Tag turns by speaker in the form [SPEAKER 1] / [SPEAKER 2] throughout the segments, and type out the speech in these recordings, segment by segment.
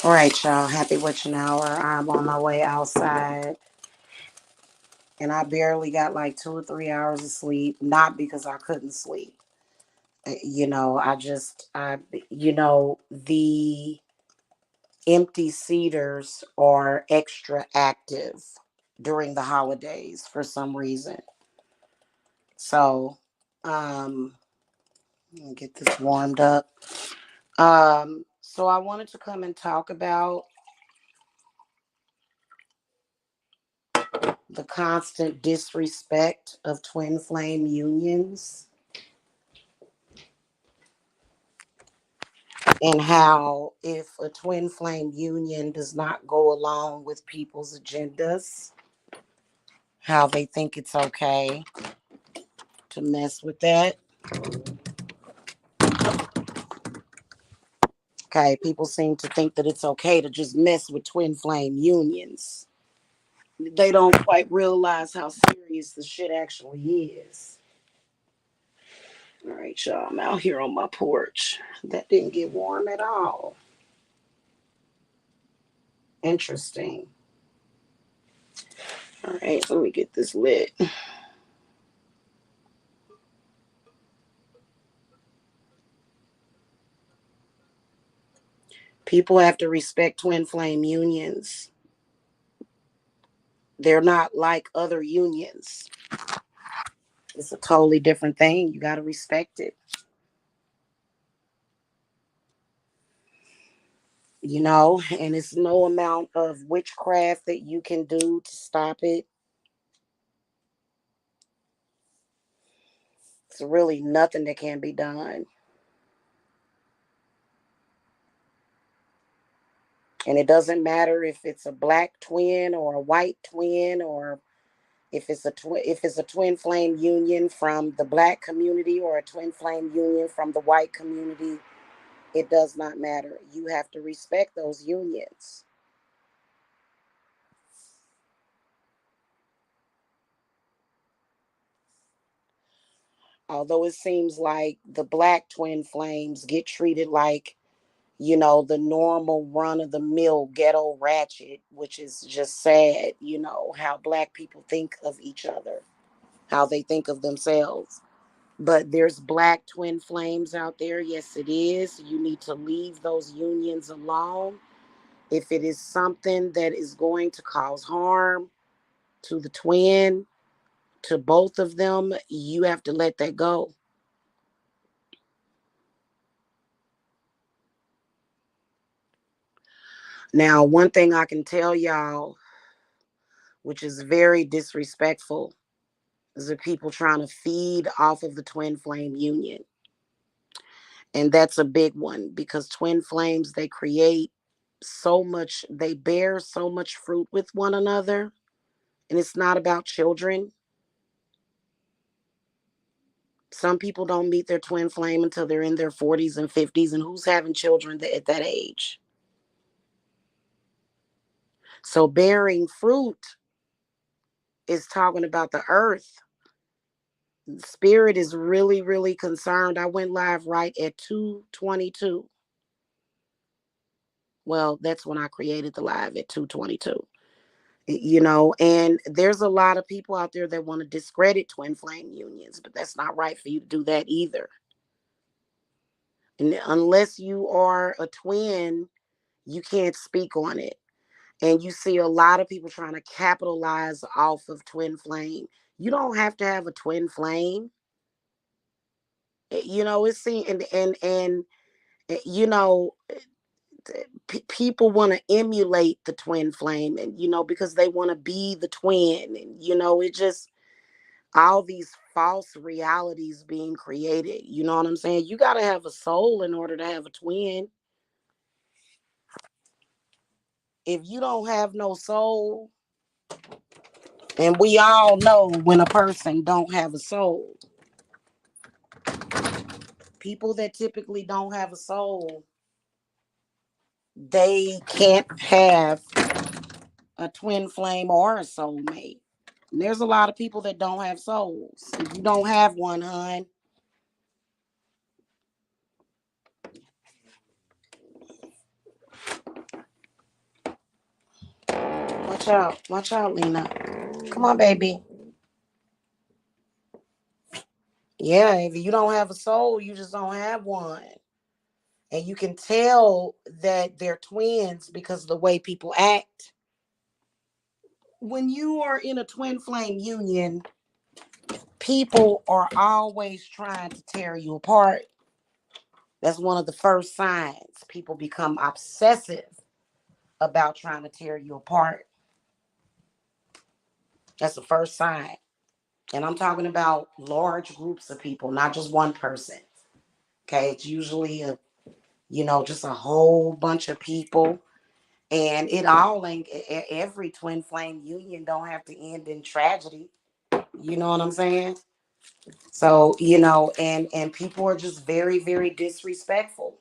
[SPEAKER 1] All right, y'all. Happy witching hour. I'm on my way outside, and I barely got like 2 or 3 hours of sleep. Not because I couldn't sleep. The empty cedars are extra active during the holidays for some reason. So, let me get this warmed up. So I wanted to come and talk about the constant disrespect of twin flame unions and how if a twin flame union does not go along with people's agendas, how they think it's okay to mess with that. Okay, people seem to think that it's okay to just mess with twin flame unions. They don't quite realize how serious the shit actually is. All right, y'all, I'm out here on my porch. That didn't get warm at all. Interesting. All right, let me get this lit. People have to respect twin flame unions. They're not like other unions. It's a totally different thing. You got to respect it. And it's no amount of witchcraft that you can do to stop it. It's really nothing that can be done. And it doesn't matter if it's a black twin or a white twin, or if it's a twin flame union from the black community or a twin flame union from the white community. It does not matter. You have to respect those unions. Although it seems like the black twin flames get treated like, the normal run of the mill ghetto ratchet, which is just sad, how black people think of each other, how they think of themselves. But there's black twin flames out there. Yes, it is. You need to leave those unions alone. If it is something that is going to cause harm to the twin, to both of them, you have to let that go. Now, one thing I can tell y'all, which is very disrespectful, is the people trying to feed off of the twin flame union. And that's a big one because twin flames, they bear so much fruit with one another. And it's not about children. Some people don't meet their twin flame until they're in their 40s and 50s. And who's having children at that age? So bearing fruit is talking about the earth. Spirit is really, really concerned. I went live right at 2:22. Well, that's when I created the live at 2:22. And there's a lot of people out there that want to discredit twin flame unions, but that's not right for you to do that either. And unless you are a twin, you can't speak on it. And you see a lot of people trying to capitalize off of twin flame. You don't have to have a twin flame. It's seen and you know people want to emulate the twin flame, and because they want to be the twin, and it just all these false realities being created. You know what I'm saying? You got to have a soul in order to have a twin. If you don't have no soul, and we all know when a person don't have a soul, people that typically don't have a soul, they can't have a twin flame or a soulmate. And there's a lot of people that don't have souls. If you don't have one, hun, Watch out. Watch out, Lena. Come on, baby. Yeah, if you don't have a soul, you just don't have one. And you can tell that they're twins because of the way people act. When you are in a twin flame union, people are always trying to tear you apart. That's one of the first signs. People become obsessive about trying to tear you apart. That's the first sign. And I'm talking about large groups of people, not just one person. Okay, it's usually just a whole bunch of people. And it all ain't every twin flame union don't have to end in tragedy. You know what I'm saying? So, and people are just very, very disrespectful.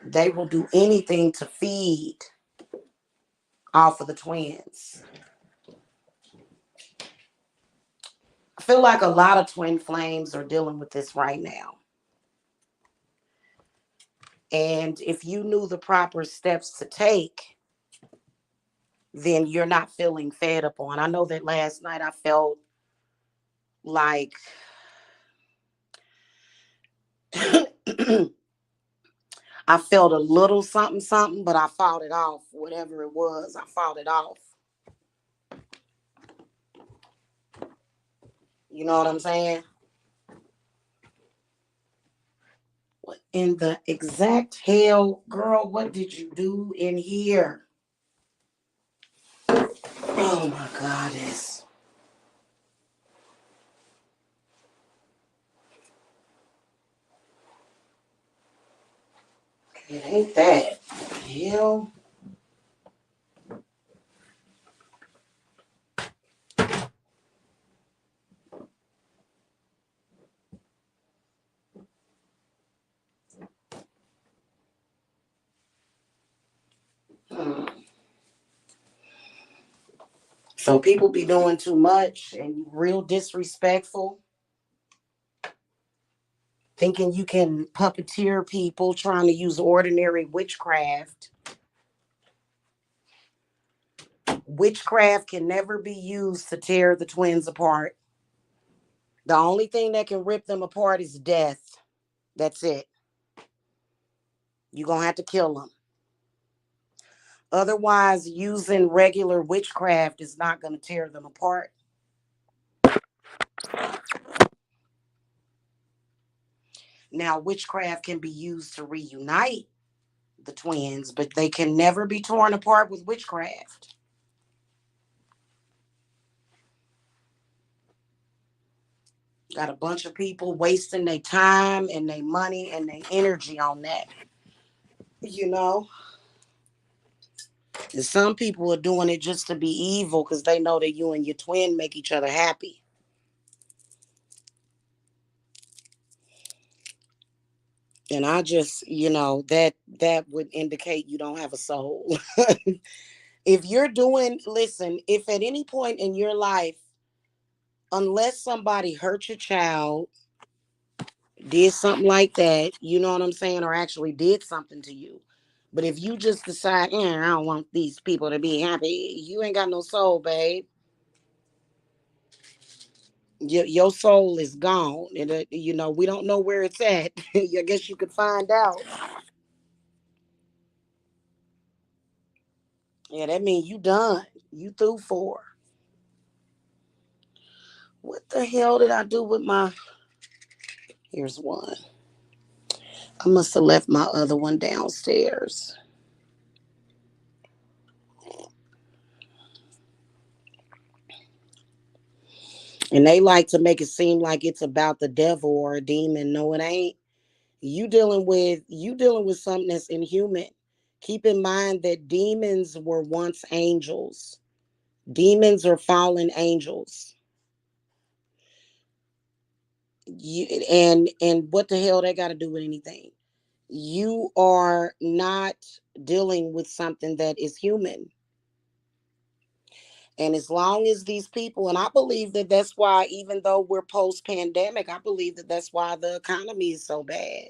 [SPEAKER 1] They will do anything to feed off of the twins. I feel like a lot of twin flames are dealing with this right now. And if you knew the proper steps to take, then you're not feeling fed up on. I know that last night I felt like I felt a little something, something, but I fought it off. Whatever it was, I fought it off. You know what I'm saying? What in the exact hell, girl? What did you do in here? Oh my goddess. It ain't that. Hell. Hmm. So people be doing too much and real disrespectful, thinking you can puppeteer people, trying to use ordinary witchcraft. Witchcraft can never be used to tear the twins apart. The only thing that can rip them apart is death. That's it. You're going to have to kill them. Otherwise, using regular witchcraft is not going to tear them apart. Now, witchcraft can be used to reunite the twins, but they can never be torn apart with witchcraft. Got a bunch of people wasting their time and their money and their energy on that. You know? And some people are doing it just to be evil because they know that you and your twin make each other happy. And I just, that would indicate you don't have a soul. If you're doing, listen, if at any point in your life, unless somebody hurt your child, did something like that, you know what I'm saying, or actually did something to you. But if you just decide, I don't want these people to be happy, you ain't got no soul, babe. Your soul is gone. And, we don't know where it's at. I guess you could find out. Yeah, that means you done. You through for. What the hell did I do with my... Here's one. I must have left my other one downstairs. And they like to make it seem like it's about the devil or a demon. No, it ain't. You dealing with something that's inhuman. Keep in mind that demons were once angels. Demons are fallen angels. And what the hell they got to do with anything? You are not dealing with something that is human. And as long as these people, and I believe that that's why, even though we're post pandemic, I believe that that's why the economy is so bad.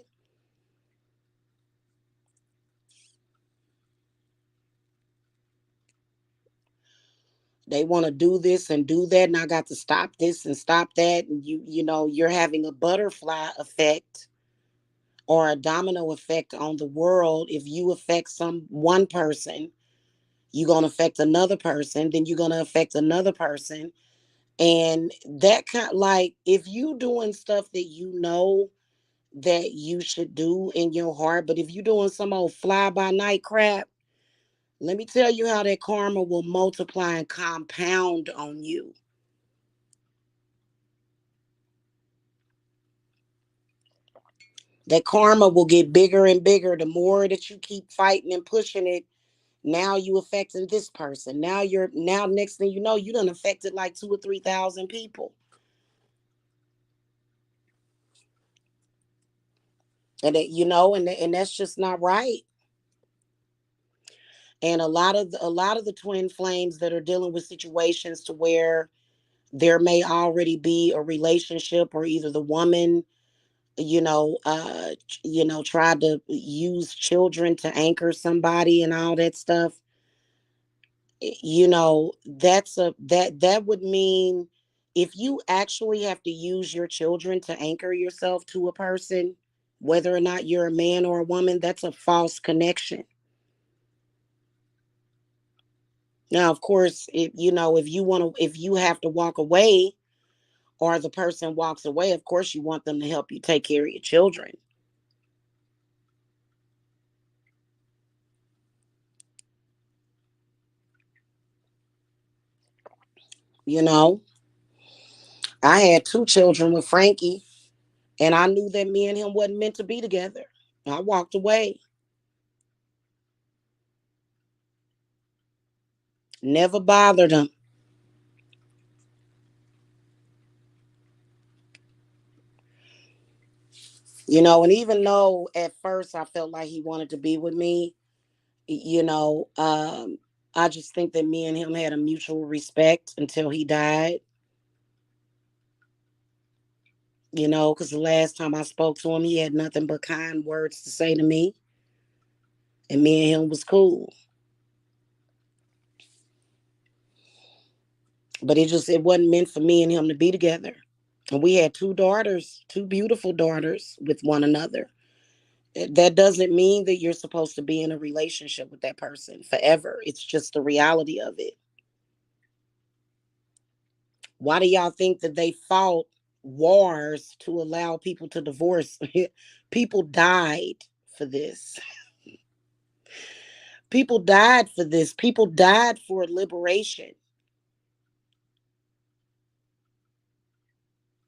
[SPEAKER 1] They want to do this and do that, and I got to stop this and stop that. And you're having a butterfly effect or a domino effect on the world. If you affect one person, you're going to affect another person, then you're going to affect another person. And that kind, like, if you doing stuff that you know that you should do in your heart, but if you doing some old fly by night crap, let me tell you how that karma will multiply and compound on you. That karma will get bigger and bigger the more that you keep fighting and pushing it. Now you affecting this person. Now next thing you know, you done affected like 2 or 3 thousand people. And that's just not right. And a lot of the twin flames that are dealing with situations to where there may already be a relationship, or either the woman, tried to use children to anchor somebody and all that stuff. That would mean, if you actually have to use your children to anchor yourself to a person, whether or not you're a man or a woman, that's a false connection. Now, of course, if you have to walk away, or the person walks away, of course you want them to help you take care of your children. You know, I had 2 children with Frankie, and I knew that me and him wasn't meant to be together. I walked away. Never bothered him. And even though at first I felt like he wanted to be with me, you know, I just think that me and him had a mutual respect until he died. Because the last time I spoke to him, he had nothing but kind words to say to me, and me and him was cool. But it wasn't meant for me and him to be together. And we had 2 daughters, 2 beautiful daughters with one another. That doesn't mean that you're supposed to be in a relationship with that person forever. It's just the reality of it. Why do y'all think that they fought wars to allow people to divorce? People died for this. People died for this. People died for liberation.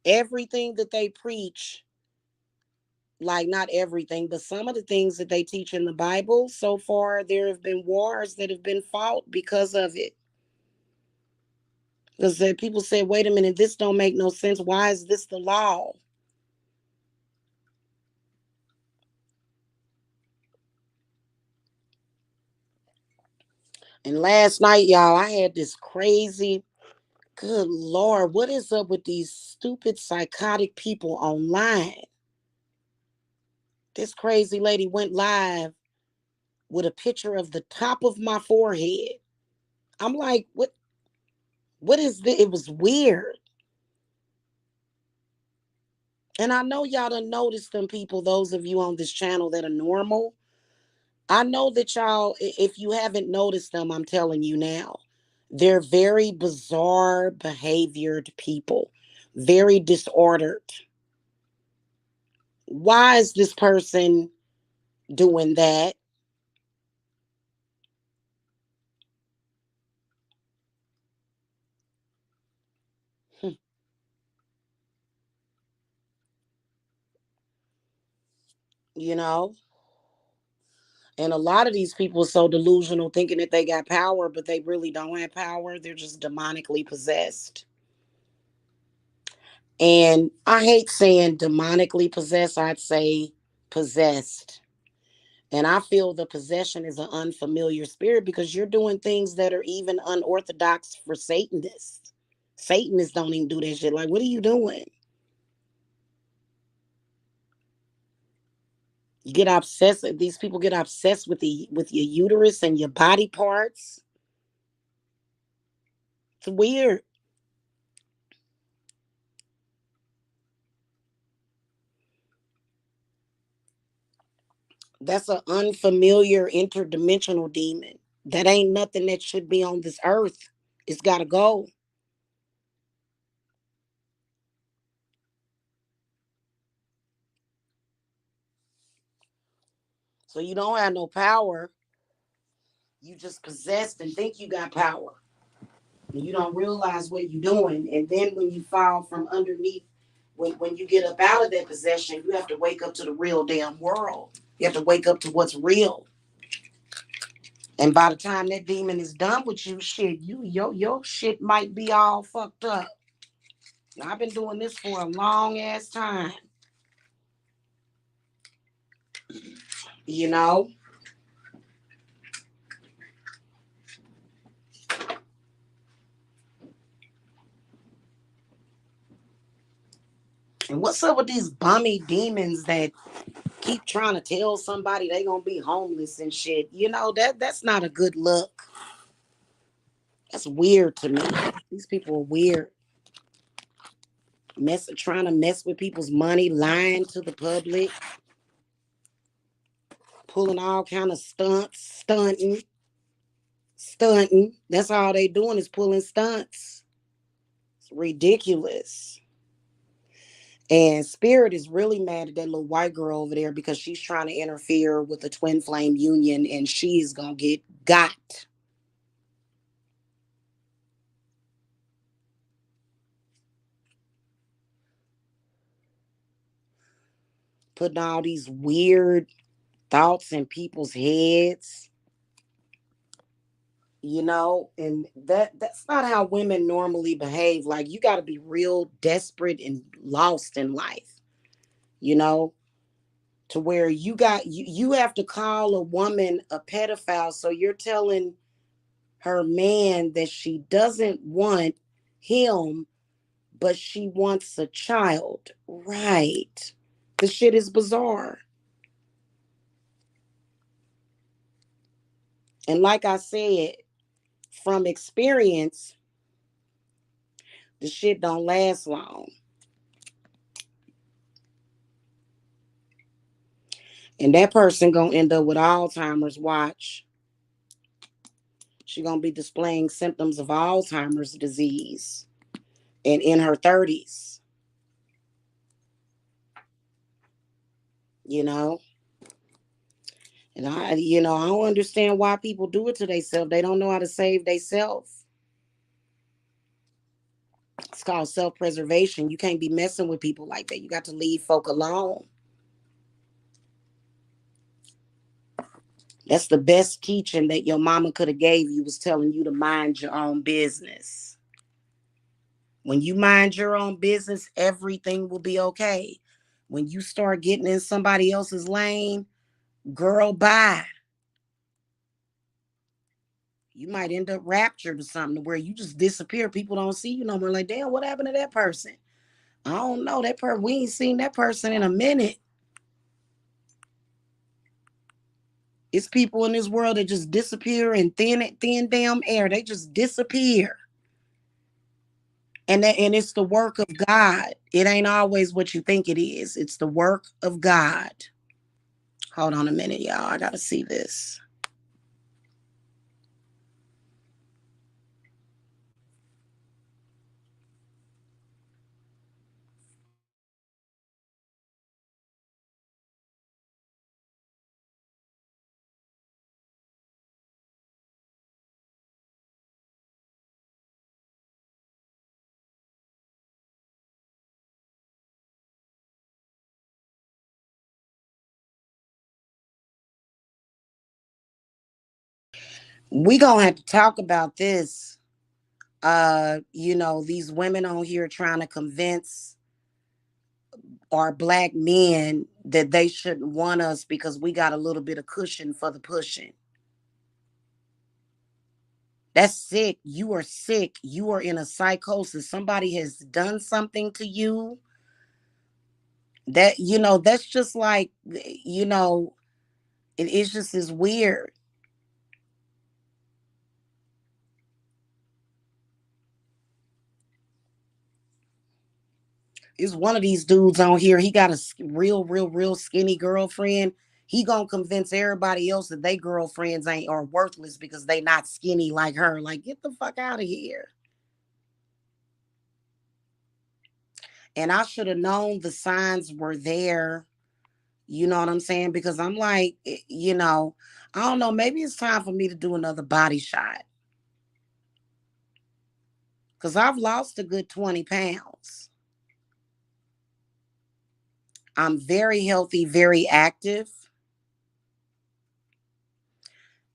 [SPEAKER 1] Everything that they preach, like, not everything, but some of the things that they teach in the Bible, so far there have been wars that have been fought because of it. Because people say, wait a minute, this don't make no sense. Why is this the law? And last night, y'all, I had this crazy, good Lord, what is up with these stupid psychotic people online? This crazy lady went live with a picture of the top of my forehead. I'm like, what is this? It was weird. And I know y'all done noticed them people, those of you on this channel that are normal. I know that y'all, if you haven't noticed them, I'm telling you now. They're very bizarre behaviored people, very disordered. Why is this person doing that? You know? And a lot of these people are so delusional, thinking that they got power, but they really don't have power. They're just demonically possessed. And I hate saying demonically possessed, I'd say possessed. And I feel the possession is an unfamiliar spirit because you're doing things that are even unorthodox for Satanists. Satanists don't even do that shit. Like, what are you doing? You get obsessed. These people get obsessed with your uterus and your body parts. It's weird. That's an unfamiliar interdimensional demon. That ain't nothing that should be on this earth. It's got to go. So you don't have no power. You just possessed and think you got power. And you don't realize what you're doing. And then when you fall from underneath, when you get up out of that possession, you have to wake up to the real damn world. You have to wake up to what's real. And by the time that demon is done with you, shit, your shit might be all fucked up. Now, I've been doing this for a long ass time, you know. And what's up with these bummy demons that keep trying to tell somebody they gonna be homeless and shit? You know, that's not a good look. That's weird to me. These people are weird. Trying to mess with people's money, lying to the public, pulling all kind of stunts, stunting. That's all they doing is pulling stunts. It's ridiculous. And Spirit is really mad at that little white girl over there because she's trying to interfere with the twin flame union and she's gonna get got. Putting all these weird thoughts in people's heads, you know, and that's not how women normally behave. Like, you got to be real desperate and lost in life, you know, to where you have to call a woman a pedophile. So you're telling her man that she doesn't want him, but she wants a child. Right. The shit is bizarre. And like I said, from experience, the shit don't last long. And that person gonna end up with Alzheimer's. Watch. She gonna be displaying symptoms of Alzheimer's disease and in her 30s, you know. And I don't understand why people do it to themselves. They don't know how to save themselves. It's called self-preservation. You can't be messing with people like that. You got to leave folk alone. That's the best teaching that your mama could have gave you, was telling you to mind your own business. When you mind your own business, everything will be okay. When you start getting in somebody else's lane, girl, bye. You might end up raptured or something where you just disappear. People don't see you no more. Like, damn, what happened to that person? I don't know. That person, we ain't seen that person in a minute. It's people in this world that just disappear in thin damn air. They just disappear. And it's the work of God. It ain't always what you think it is. It's the work of God. Hold on a minute, y'all. I gotta see this. We gonna have to talk about this. These women on here trying to convince our black men that they shouldn't want us because we got a little bit of cushion for the pushing. That's sick. You are sick. You are in a psychosis. Somebody has done something to you that, that's just like, it's just is weird. It's one of these dudes on here. He got a real, real, real skinny girlfriend. He gonna convince everybody else that they girlfriends ain't are worthless because they not skinny like her. Like, get the fuck out of here. And I should have known the signs were there. You know what I'm saying? Because I'm like, I don't know. Maybe it's time for me to do another body shot. Because I've lost a good 20 pounds. I'm very healthy, very active.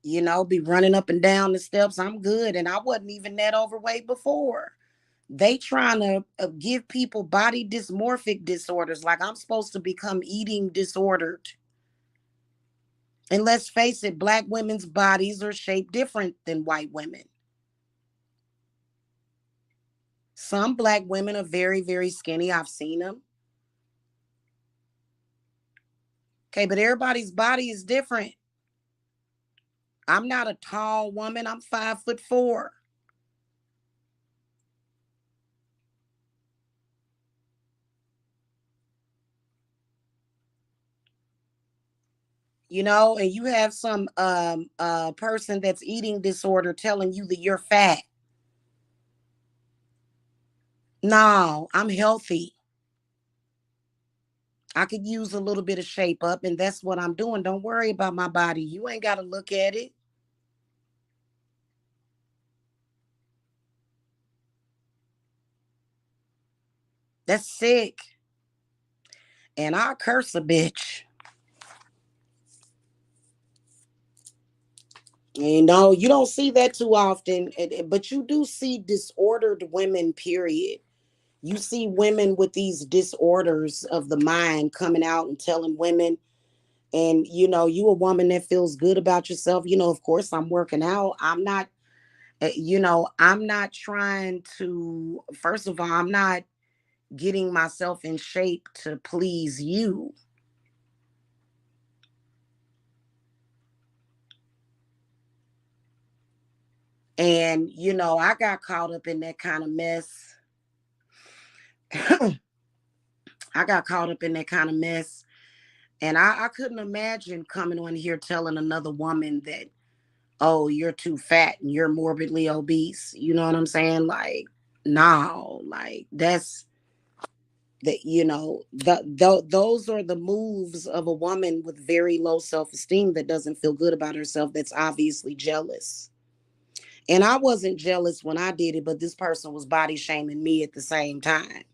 [SPEAKER 1] Be running up and down the steps. I'm good. And I wasn't even that overweight before. They trying to give people body dysmorphic disorders. Like I'm supposed to become eating disordered. And let's face it, black women's bodies are shaped different than white women. Some black women are very, very skinny. I've seen them. Okay, but everybody's body is different. I'm not a tall woman. I'm 5'4". And you have some person that's eating disorder telling you that you're fat. No, I'm healthy. I could use a little bit of shape up, and that's what I'm doing. Don't worry about my body. You ain't got to look at it. That's sick. And I curse a bitch. You don't see that too often, but you do see disordered women, period. You see women with these disorders of the mind coming out and telling women, and you a woman that feels good about yourself. Of course I'm working out. I'm not, I'm not trying to, first of all, I'm not getting myself in shape to please you. And, I got caught up in that kind of mess. I got caught up in that kind of mess. And I couldn't imagine coming on here telling another woman that, oh, you're too fat and you're morbidly obese. You know what I'm saying? Like, no, like that's that, those are the moves of a woman with very low self-esteem that doesn't feel good about herself, that's obviously jealous. And I wasn't jealous when I did it, but this person was body shaming me at the same time.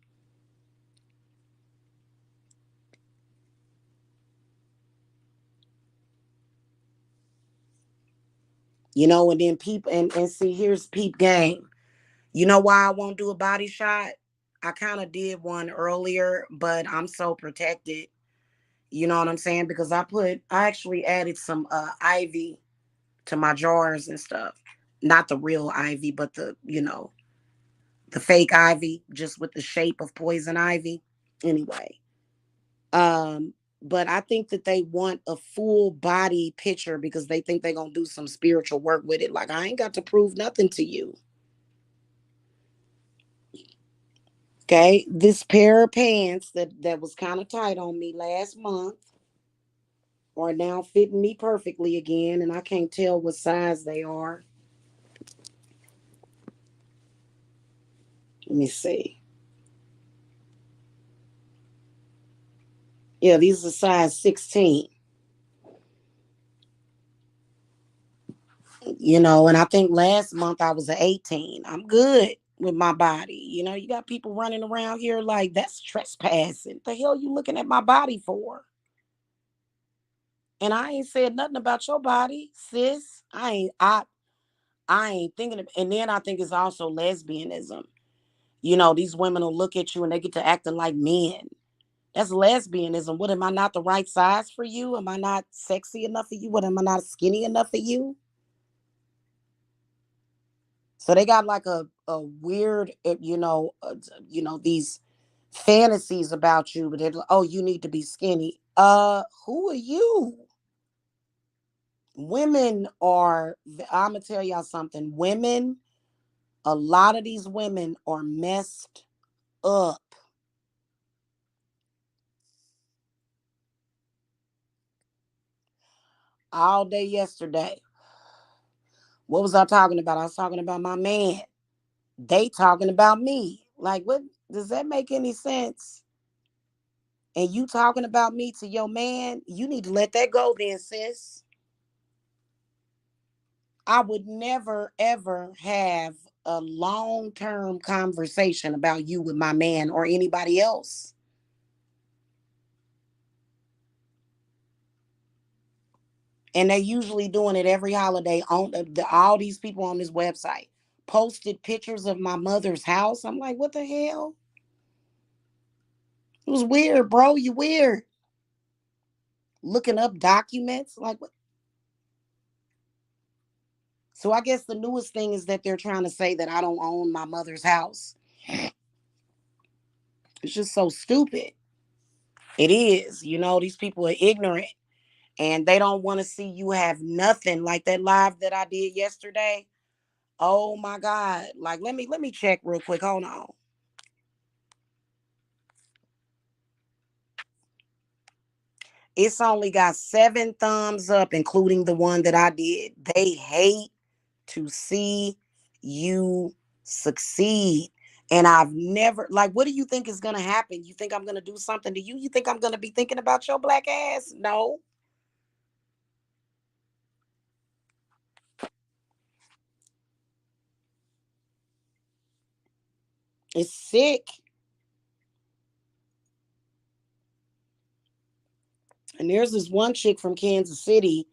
[SPEAKER 1] And then people, and see, here's peep game. You know why I won't do a body shot? I kind of did one earlier, but I'm so protected. You know what I'm saying? Because I actually added some ivy to my jars and stuff. Not the real ivy, but the fake ivy, just with the shape of poison ivy. Anyway, um, but I think that they want a full body picture because they think they're gonna do some spiritual work with it. Like, I ain't got to prove nothing to you. Okay, this pair of pants that was kind of tight on me last month are now fitting me perfectly again, and I can't tell what size they are. Let me see. Yeah, these are size 16. And I think last month I was an 18. I'm good with my body. You got people running around here like that's trespassing. The hell you looking at my body for? And I ain't said nothing about your body, sis. I ain't thinking of, and then I think it's also lesbianism. These women will look at you and they get to acting like men. That's lesbianism. What, am I not the right size for you? Am I not sexy enough for you? What, am I not skinny enough for you? So they got like a weird, these fantasies about you, but they're like, oh, you need to be skinny. Who are you? Women are, I'm gonna tell y'all something. Women, a lot of these women are messed up. All day yesterday. What was I talking about? I was talking about my man. They talking about me. Like, what, does that make any sense? And you talking about me to your man, you need to let that go then, sis. I would never ever have a long-term conversation about you with my man or anybody else. And they usually doing it every holiday on all these people on this website posted pictures of my mother's house. I'm like, what the hell? It was weird, bro. You weird. Looking up documents. Like, what? So I guess the newest thing is that they're trying to say that I don't own my mother's house. It's just so stupid. It is. These people are ignorant and they don't want to see you have nothing. Like that live that I did yesterday. Oh my God. Like, let me check real quick. Hold on. It's only got 7 thumbs up, including the one that I did. They hate to see you succeed. And I've never, like, what do you think is going to happen? You think I'm going to do something to you? You think I'm going to be thinking about your black ass? No. It's sick. And there's this one chick from Kansas City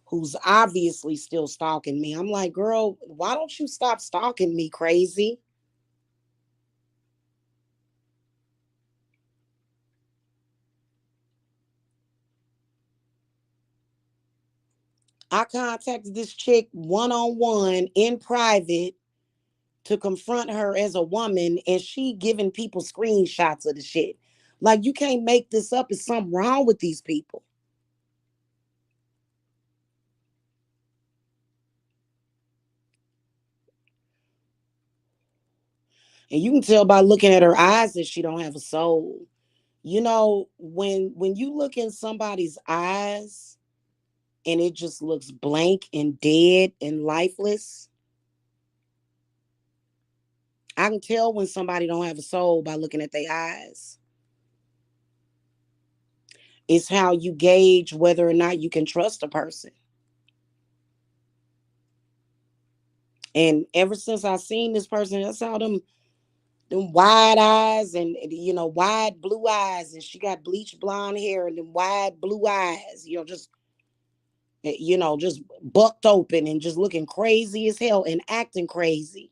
[SPEAKER 1] who's obviously still stalking me. I'm like, girl, why don't you stop stalking me, crazy? I contacted this chick one on one in private to confront her as a woman, and she giving people screenshots of the shit. Like, you can't make this up. There's something wrong with these people. And you can tell by looking at her eyes that she don't have a soul. When you look in somebody's eyes and it just looks blank and dead and lifeless, I can tell when somebody don't have a soul by looking at their eyes. It's how you gauge whether or not you can trust a person. And ever since I seen this person, I saw them wide eyes and wide blue eyes, and she got bleached blonde hair and them wide blue eyes, just bucked open and just looking crazy as hell and acting crazy.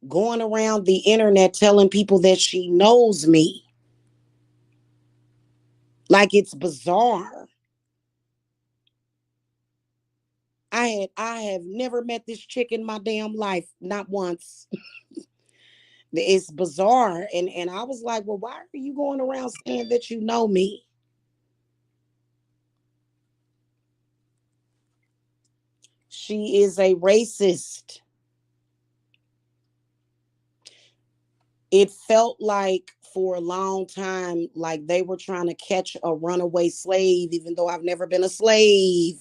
[SPEAKER 1] Going around the internet telling people that she knows me. Like, it's bizarre. I have never met this chick in my damn life, not once. It's bizarre. And I was like, well, why are you going around saying that you know me? She is a racist. It felt like for a long time, like they were trying to catch a runaway slave, even though I've never been a slave.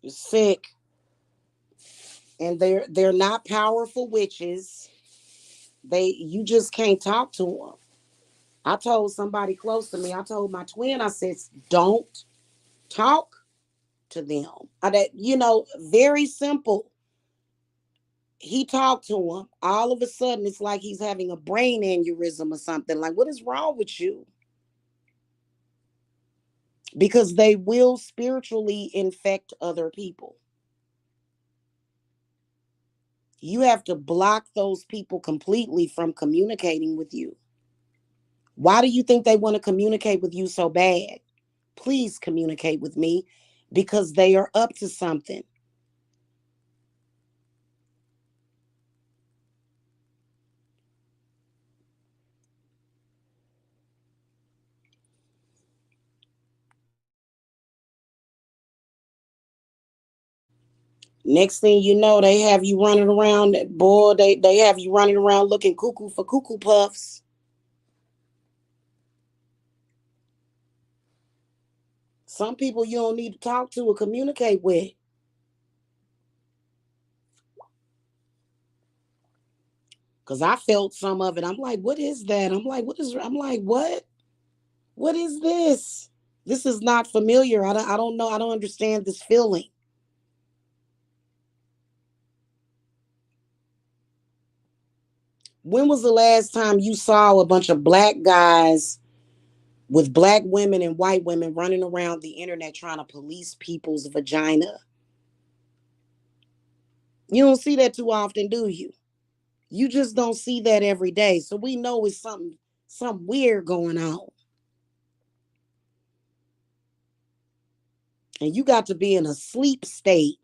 [SPEAKER 1] It's sick. And they're not powerful witches. You just can't talk to them. I told somebody close to me, I told my twin, I said, don't talk to them. Very simple. He talked to him. All of a sudden, it's like he's having a brain aneurysm or something. Like, what is wrong with you? because they will spiritually infect other people. You have to block those people completely from communicating with you. Why do you think they want to communicate with you so bad? Please communicate with me because they are up to something. Next thing you know, they have you running around, boy, they have you running around looking cuckoo for cuckoo puffs. Some people you don't need to talk to or communicate with. Cause I felt some of it. I'm like, what is that? I'm like, what? What is this? This is not familiar. I don't know. I don't understand this feeling. When was the last time you saw a bunch of black guys with black women and white women running around the internet trying to police people's vagina? You don't see that too often, do you? You just don't see that every day. So we know it's something weird going on. And you got to be in a sleep state,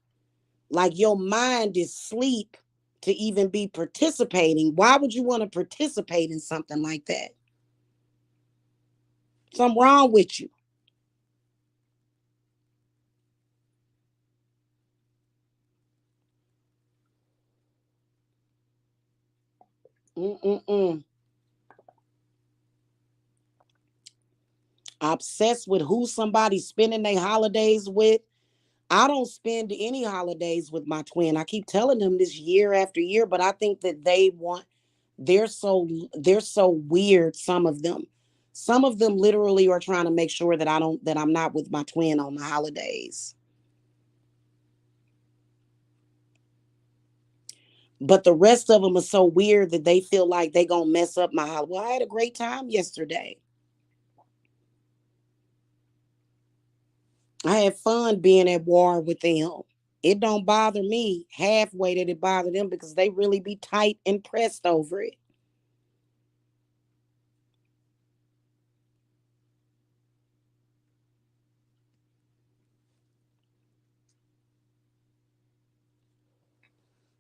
[SPEAKER 1] like your mind is sleep to even be participating. Why would you want to participate in something like that? Something wrong with you. Mm-mm-mm. Obsessed with who somebody's spending their holidays with. I don't spend any holidays with my twin. I keep telling them this year after year, but I think that they're so weird, some of them. Some of them literally are trying to make sure that I'm not with my twin on the holidays. But the rest of them are so weird that they feel like they gonna mess up my holiday. Well, I had a great time yesterday. I had fun being at war with them. It don't bother me halfway that it bother them because they really be tight and pressed over it.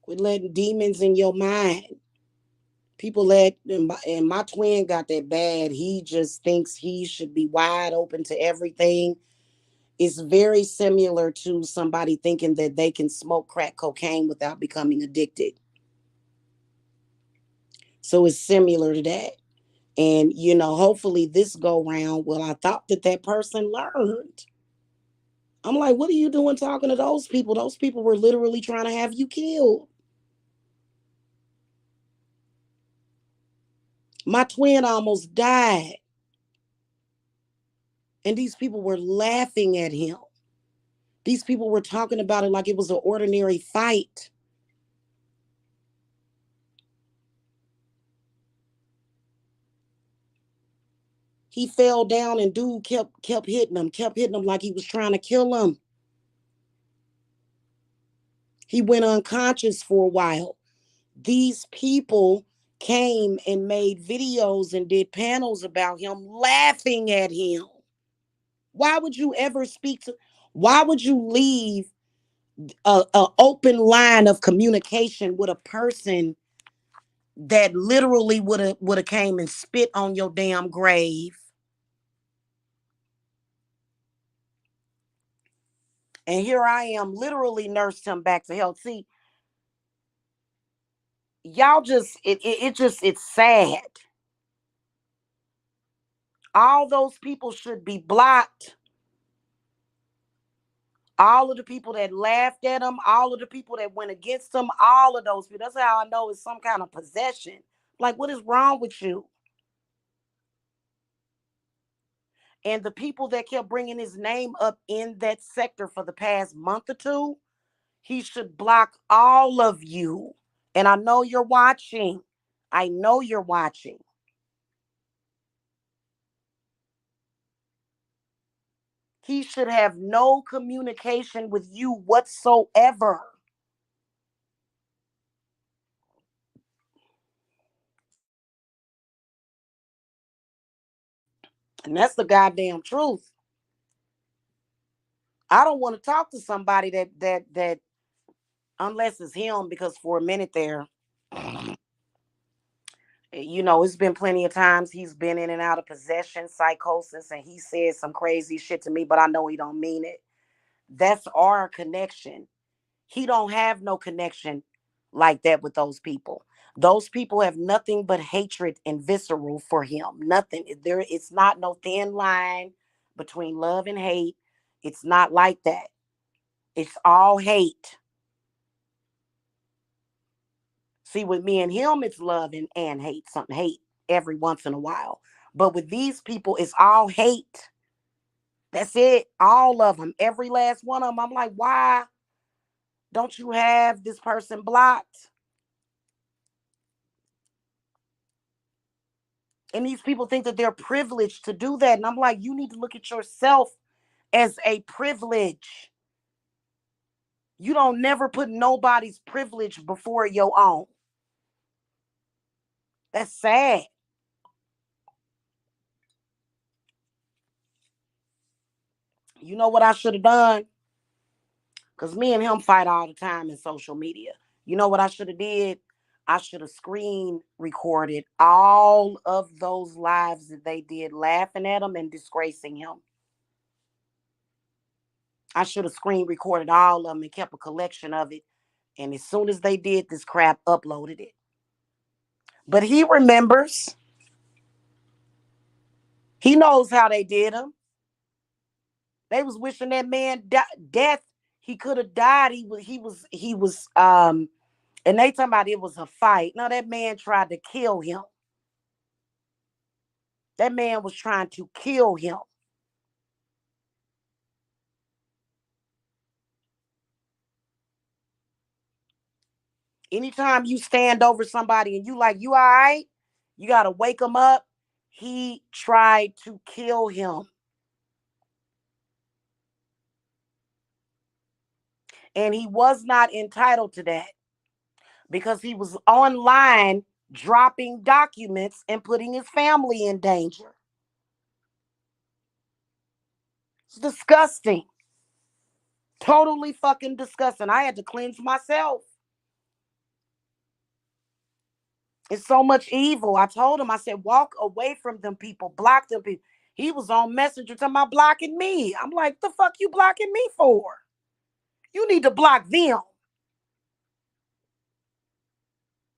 [SPEAKER 1] Quit letting demons in your mind. People let and my twin got that bad. He just thinks he should be wide open to everything. It's very similar to somebody thinking that they can smoke crack cocaine without becoming addicted. So it's similar to that. And hopefully this go round. Well, I thought that person learned. I'm like, what are you doing talking to those people? Those people were literally trying to have you killed. My twin almost died, and these people were laughing at him. These people were talking about it like it was an ordinary fight. He fell down and dude kept hitting him like he was trying to kill him. He went unconscious for a while. These people came and made videos and did panels about him, laughing at him. Why would you ever speak to? Why would you leave a open line of communication with a person that literally would have came and spit on your damn grave? And here I am, literally nursed him back to health. See, y'all just it just it's sad. All those people should be blocked. All of the people that laughed at him, all of the people that went against him, all of those people. That's how I know it's some kind of possession. Like, what is wrong with you? And the people that kept bringing his name up in that sector for the past month or two, he should block all of you. And I know you're watching. I know you're watching. He should have no communication with you whatsoever. And that's the goddamn truth. I don't want to talk to somebody that unless it's him, because for a minute there, it's been plenty of times he's been in and out of possession, psychosis, and he said some crazy shit to me, but I know he don't mean it. That's our connection. He don't have no connection like that with those people. Those people have nothing but hatred and visceral for him. Nothing. It's not no thin line between love and hate. It's not like that. It's all hate. See, with me and him, it's love and hate. Something hate every once in a while. But with these people, it's all hate. That's it. All of them. Every last one of them. I'm like, why don't you have this person blocked? And these people think that they're privileged to do that. And I'm like, you need to look at yourself as a privilege. You don't never put nobody's privilege before your own. That's sad. You know what I should have done? Because me and him fight all the time in social media. You know what I should have did? I should have screen recorded all of those lives that they did laughing at him and disgracing him. I should have screen recorded all of them and kept a collection of it. And as soon as they did this crap, uploaded it. But he remembers. He knows how they did him. They was wishing that man death. He could have died. He was and they talking about it was a fight. No, that man tried to kill him. That man was trying to kill him. Anytime you stand over somebody and you like, you all right? You got to wake him up. He tried to kill him. And he was not entitled to that because he was online dropping documents and putting his family in danger. It's disgusting. Totally fucking disgusting. I had to cleanse myself. It's so much evil. I told him, I said, walk away from them people, block them people. He was on Messenger talking about blocking me. I'm like, the fuck you blocking me for? You need to block them.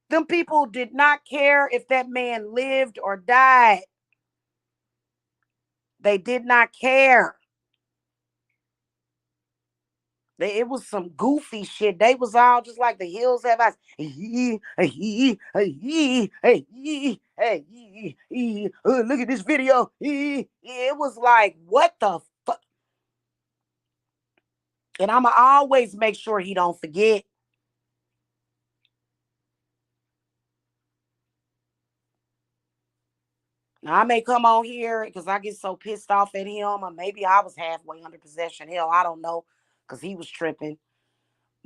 [SPEAKER 1] Them people did not care if that man lived or died. They did not care. It was some goofy shit. They was all just like the hills have eyes. Look at this video. It was like, what the fuck? And I'ma always make sure he don't forget. Now, I may come on here because I get so pissed off at him, or maybe I was halfway under possession. Hell, I don't know, because he was tripping.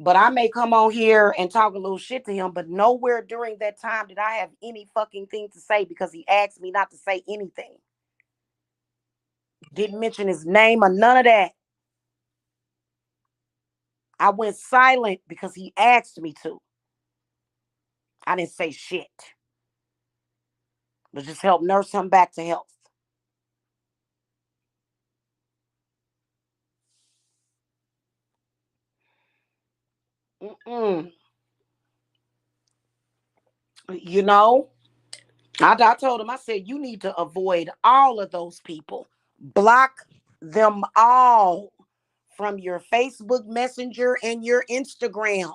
[SPEAKER 1] But I may come on here and talk a little shit to him, but nowhere during that time did I have any fucking thing to say because he asked me not to say anything. Didn't mention his name or none of that. I went silent because he asked me to. I didn't say shit, but just help nurse him back to health. Mm-mm. You know, I told him, I said, you need to avoid all of those people. Block them all from your Facebook Messenger and your Instagram.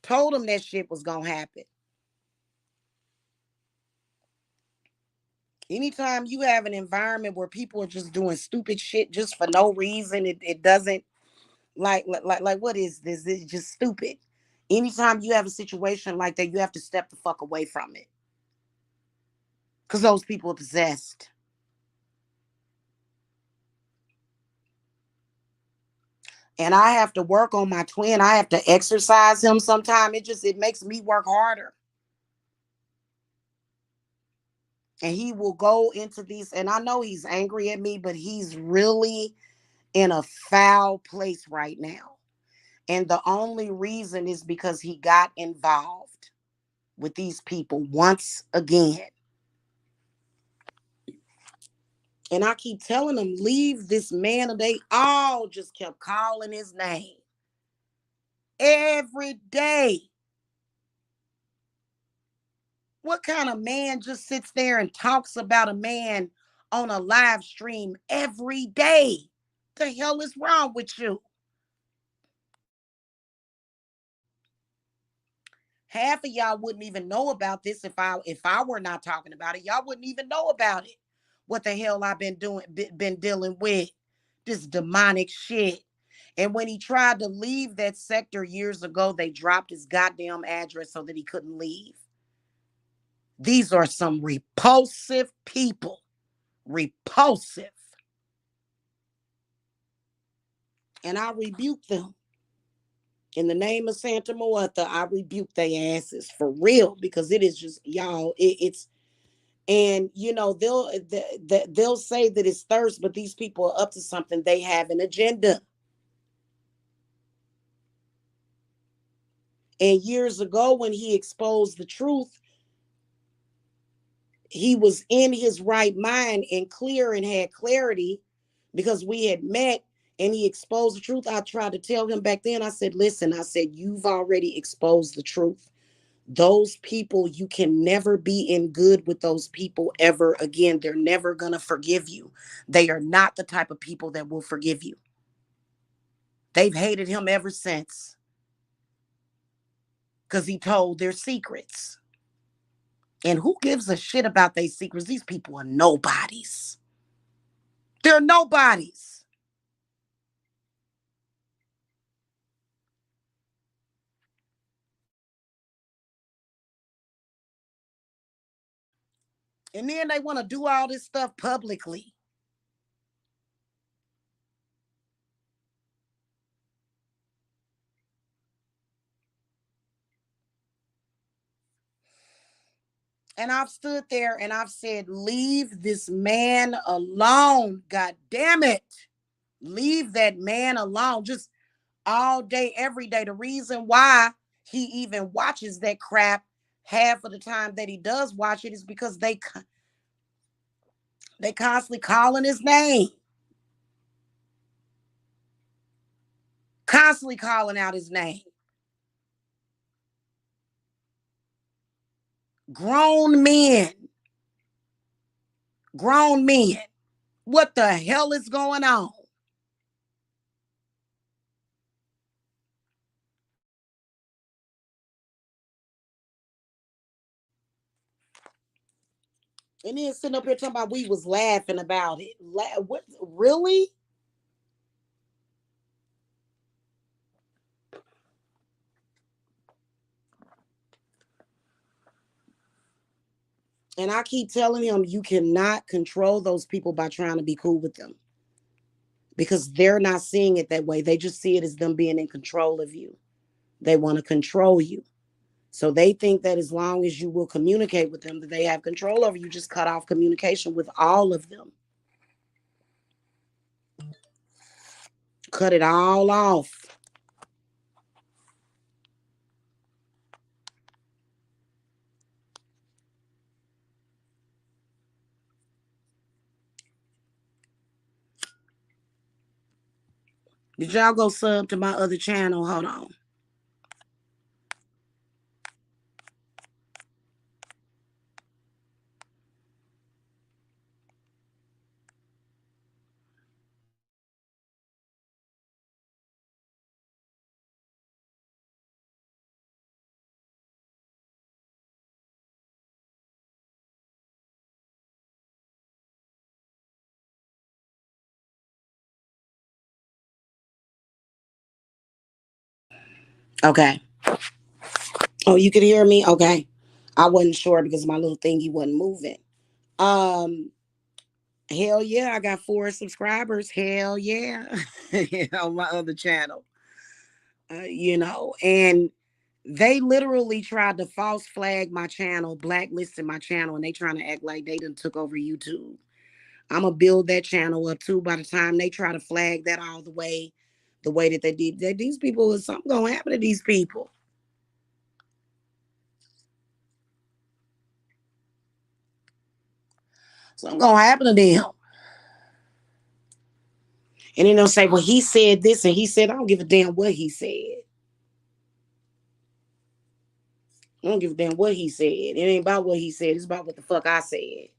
[SPEAKER 1] Told him that shit was going to happen. Anytime you have an environment where people are just doing stupid shit just for no reason, it doesn't, like what is this? It's just stupid. Anytime you have a situation like that, you have to step the fuck away from it. Because those people are possessed. And I have to work on my twin. I have to exercise him sometime. It makes me work harder. And he will go into these, and I know he's angry at me, but he's really in a foul place right now. And the only reason is because he got involved with these people once again. And I keep telling them, leave this man, and they all just kept calling his name every day. What kind of man just sits there and talks about a man on a live stream every day? The hell is wrong with you? Half of y'all wouldn't even know about this if I were not talking about it. Y'all wouldn't even know about it. What the hell I've been doing, been dealing with this demonic shit. And when he tried to leave that sector years ago, they dropped his goddamn address so that he couldn't leave. These are some repulsive people. Repulsive. And I rebuke them. In the name of Santa Muerta, I rebuke their asses for real, because it is just, y'all, it's, and you know, they'll say that it's thirst, but these people are up to something. They have an agenda. And years ago, when he exposed the truth, he was in his right mind and clear and had clarity, because we had met and he exposed the truth. I tried to tell him back then, I said, listen, I said, you've already exposed the truth. Those people, you can never be in good with those people ever again. They're never going to forgive you. They are not the type of people that will forgive you. They've hated him ever since, because he told their secrets. And who gives a shit about their secrets? These people are nobodies. They're nobodies. And then they want to do all this stuff publicly. And I've stood there and I've said, leave this man alone. God damn it. Leave that man alone. Just all day, every day. The reason why he even watches that crap half of the time that he does watch it is because they constantly calling his name. Constantly calling out his name. Grown men. Grown men. What the hell is going on? And then sitting up here talking about we was laughing about it. What? Really? And I keep telling him, you cannot control those people by trying to be cool with them, because they're not seeing it that way. They just see it as them being in control of you. They want to control you. So they think that as long as you will communicate with them, that they have control over you. Just cut off communication with all of them. Cut it all off. Did y'all go sub to my other channel? Hold on. Okay. Oh, you can hear me? Okay. I wasn't sure because my little thingy wasn't moving. Um, Hell yeah, I got 4 subscribers. Hell yeah. On my other channel. And they literally tried to false flag my channel, blacklisting my channel, and they trying to act like they done took over YouTube. I'm gonna build that channel up too. By the time they try to flag that all the way that they did, that these people is something gonna happen to these people. Something gonna happen to them. And then they'll say, well, he said this and he said, I don't give a damn what he said. I don't give a damn what he said. It ain't about what he said. It's about what the fuck I said.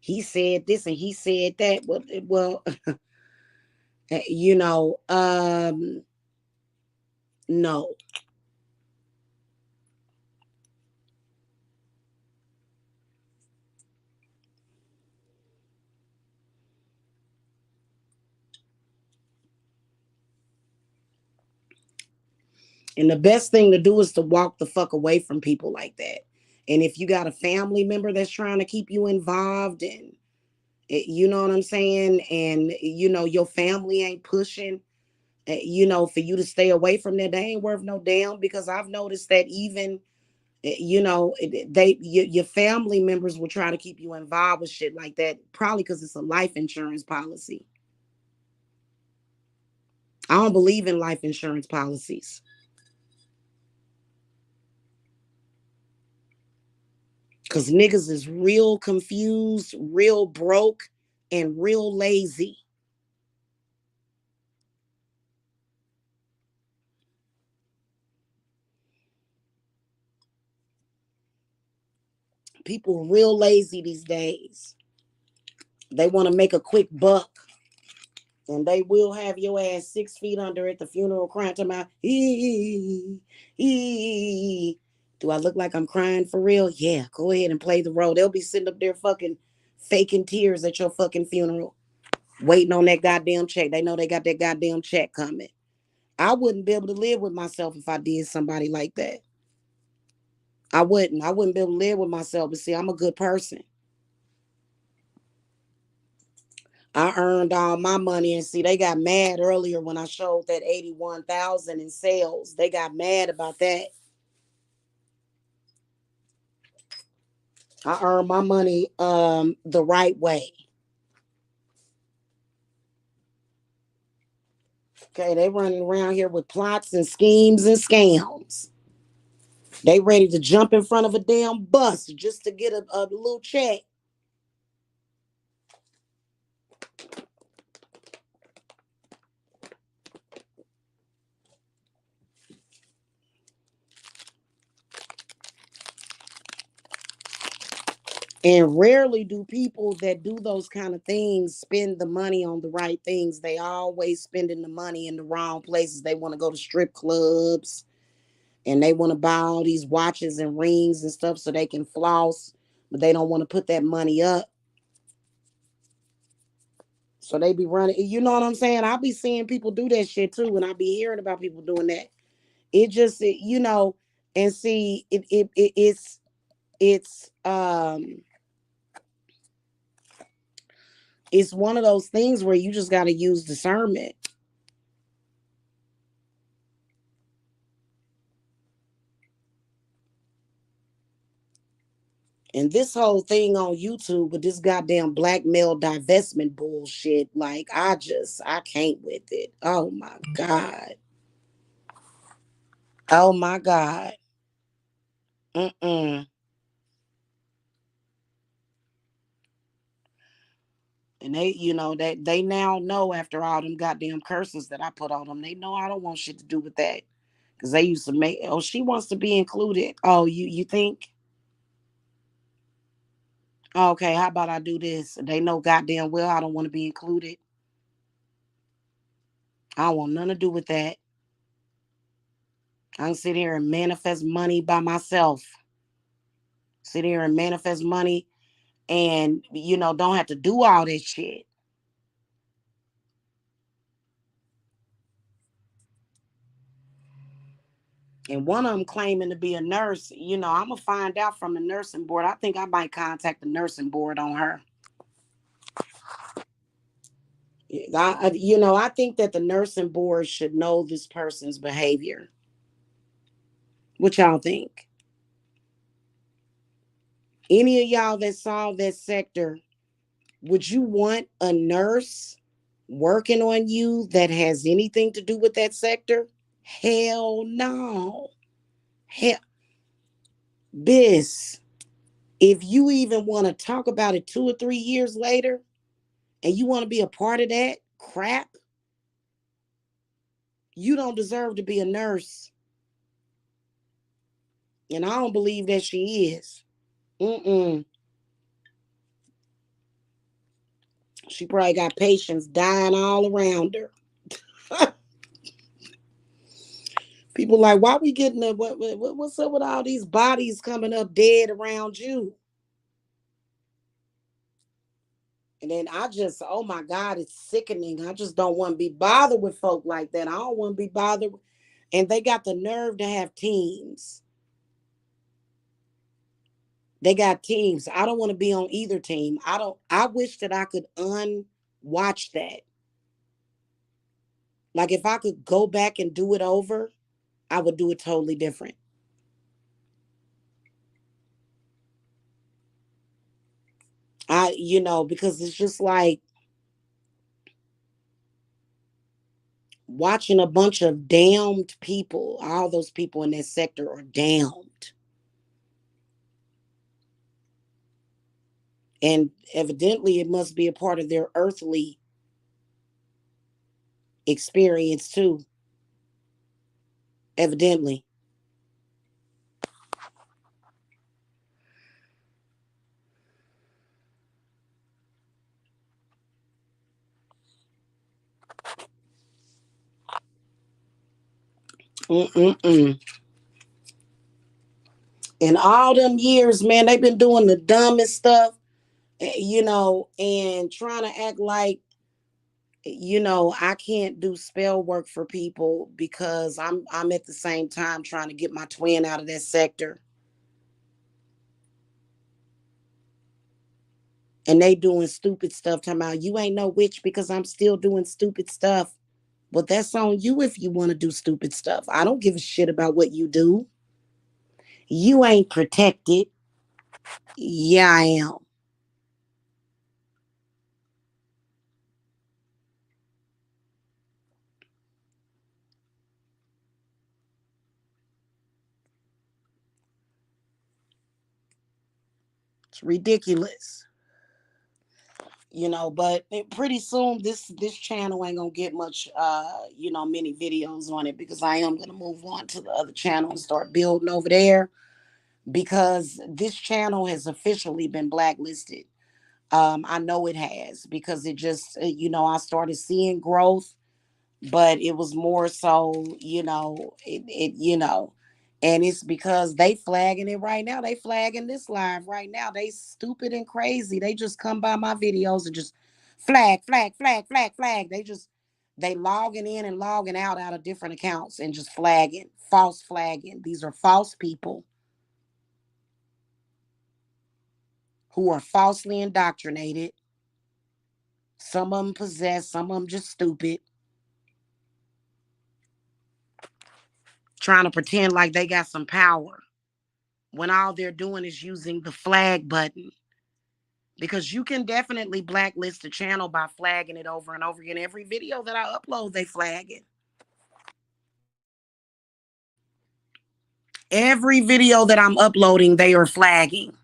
[SPEAKER 1] He said this and he said that. Well, you know, no. And the best thing to do is to walk the fuck away from people like that. And if you got a family member that's trying to keep you involved and you know what I'm saying, and your family ain't pushing, for you to stay away from that, they ain't worth no damn. Because I've noticed that even your family members will try to keep you involved with shit like that, probably because it's a life insurance policy. I don't believe in life insurance policies because niggas is real confused, real broke, and real lazy. People are real lazy these days. They want to make a quick buck. And they will have your ass 6 feet under at the funeral crying to my ee. Do I look like I'm crying for real? Yeah, go ahead and play the role. They'll be sitting up there fucking faking tears at your fucking funeral, waiting on that goddamn check. They know they got that goddamn check coming. I wouldn't be able to live with myself if I did somebody like that. I wouldn't. I wouldn't be able to live with myself. But see, I'm a good person. I earned all my money, and see, they got mad earlier when I showed that 81,000 in sales. They got mad about that. I earned my money the right way. Okay, they running around here with plots and schemes and scams. They ready to jump in front of a damn bus just to get a little check. And rarely do people that do those kind of things spend the money on the right things. They always spending the money in the wrong places. They want to go to strip clubs and they want to buy all these watches and rings and stuff so they can floss, but they don't want to put that money up. So they be running. You know what I'm saying? I'll be seeing people do that shit too, and I be hearing about people doing that. It just, and see, it's it's one of those things where you just got to use discernment. And this whole thing on YouTube with this goddamn blackmail divestment bullshit, like I can't with it. Oh my God. Oh my God. Mm-mm. And they now know after all them goddamn curses that I put on them, they know I don't want shit to do with that. Cause they used to make, oh, she wants to be included. Oh, you think? Okay, how about I do this? They know goddamn well I don't want to be included. I don't want nothing to do with that. I can sit here and manifest money by myself. Sit here and manifest money and don't have to do all this shit. And one of them claiming to be a nurse. I'm gonna find out from the nursing board. I think I might contact the nursing board on her. I think that the nursing board should know this person's behavior. What y'all think? Any of y'all that saw that sector, would you want a nurse working on you that has anything to do with that sector? Hell no. Hell, bis. If you even want to talk about it 2 or 3 years later and you want to be a part of that crap, you don't deserve to be a nurse. And I don't believe that she is. Mm-mm. She probably got patients dying all around her. People like, why we getting what's up with all these bodies coming up dead around you? And then I just, oh my God, it's sickening. I just don't want to be bothered with folk like that. I don't want to be bothered. And they got the nerve to have teams. They got teams. I don't want to be on either team. I wish that I could unwatch that. Like if I could go back and do it over, I would do it totally different. Because it's just like watching a bunch of damned people. All those people in that sector are damned. And evidently, it must be a part of their earthly experience, too. Evidently. Mm-mm-mm. In all them years, man, they've been doing the dumbest stuff, and trying to act like, I can't do spell work for people because I'm at the same time trying to get my twin out of that sector. And they doing stupid stuff, talking about you ain't no witch because I'm still doing stupid stuff. Well, that's on you if you want to do stupid stuff. I don't give a shit about what you do. You ain't protected. Yeah, I am. It's ridiculous. But pretty soon this channel ain't gonna get much many videos on it because I am gonna move on to the other channel and start building over there because this channel has officially been blacklisted. I know it has because it just I started seeing growth, but it was more so, and it's because they flagging it right now. They flagging this live right now. They stupid and crazy. They just come by my videos and just flag, flag, flag, flag, flag. They logging in and logging out of different accounts and just flagging, false flagging. These are false people who are falsely indoctrinated. Some of them possessed, some of them just stupid, trying to pretend like they got some power when all they're doing is using the flag button. Because you can definitely blacklist a channel by flagging it over and over again. Every video that I upload, they flag it. Every video that I'm uploading, they are flagging.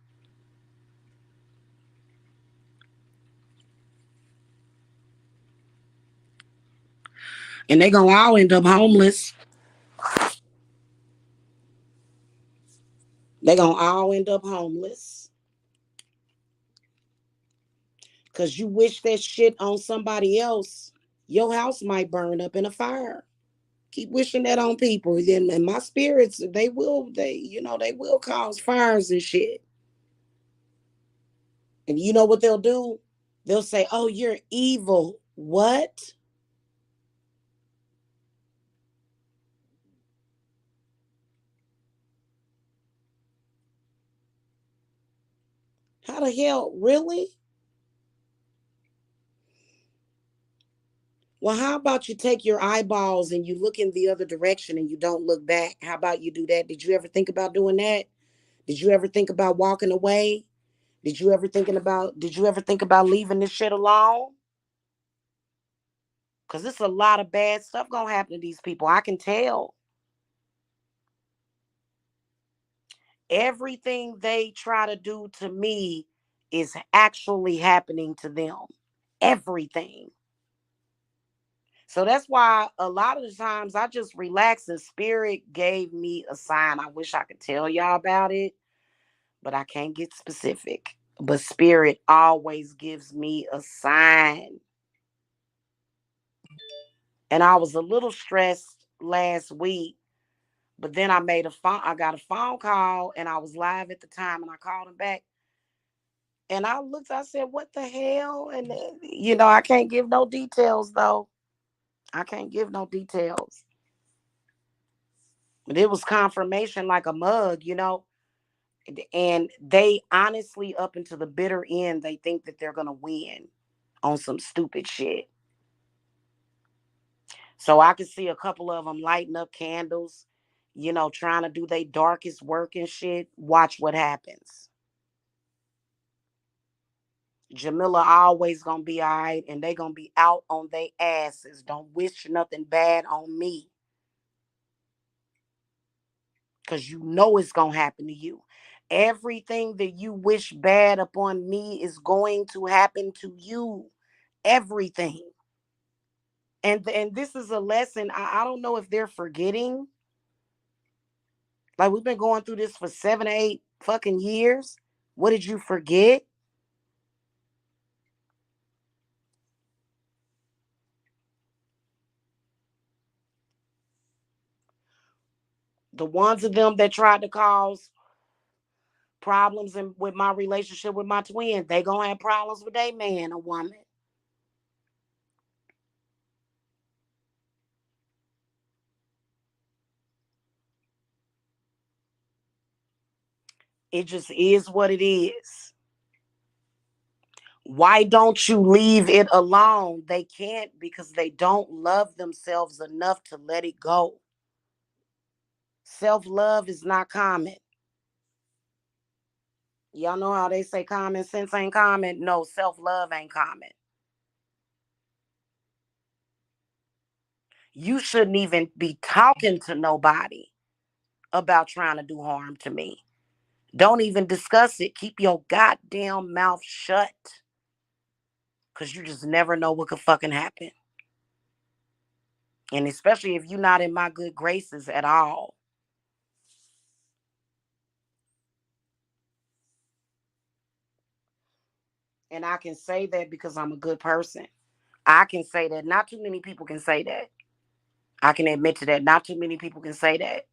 [SPEAKER 1] And they're going to all end up homeless. They're going to all end up homeless. Because you wish that shit on somebody else, your house might burn up in a fire. Keep wishing that on people. Then and my spirits, they will cause fires and shit. And you know what they'll do? They'll say, "Oh, you're evil." What? How the hell? Really? Well, how about you take your eyeballs and you look in the other direction and you don't look back? How about you do that? Did you ever think about doing that? Did you ever think about walking away? Did you ever think about leaving this shit alone? Cause it's a lot of bad stuff gonna happen to these people. I can tell. Everything they try to do to me is actually happening to them. Everything. So that's why a lot of the times I just relax and spirit gave me a sign. I wish I could tell y'all about it, but I can't get specific. But spirit always gives me a sign. And I was a little stressed last week, but then I got a phone call and I was live at the time and I called him back. And I said, what the hell? And I can't give no details though. I can't give no details. But it was confirmation like a mug. And they honestly, up until the bitter end, they think that they're gonna win on some stupid shit. So I could see a couple of them lighting up candles, trying to do their darkest work and shit. Watch what happens. Jamila always gonna be all right, and they gonna be out on their asses. Don't wish nothing bad on me, cause you know it's gonna happen to you. Everything that you wish bad upon me is going to happen to you. Everything. And this is a lesson. I don't know if they're forgetting. Like, we've been going through this for 7 or 8 fucking years. What did you forget? The ones of them that tried to cause problems with my relationship with my twin, they gonna have problems with their man or woman. It just is what it is. Why don't you leave it alone? They can't, because they don't love themselves enough to let it go. Self-love is not common. Y'all know how they say common sense ain't common? No, self-love ain't common. You shouldn't even be talking to nobody about trying to do harm to me. Don't even discuss it. Keep your goddamn mouth shut. Because you just never know what could fucking happen. And especially if you're not in my good graces at all. And I can say that because I'm a good person. I can say that. Not too many people can say that. I can admit to that. Not too many people can say that.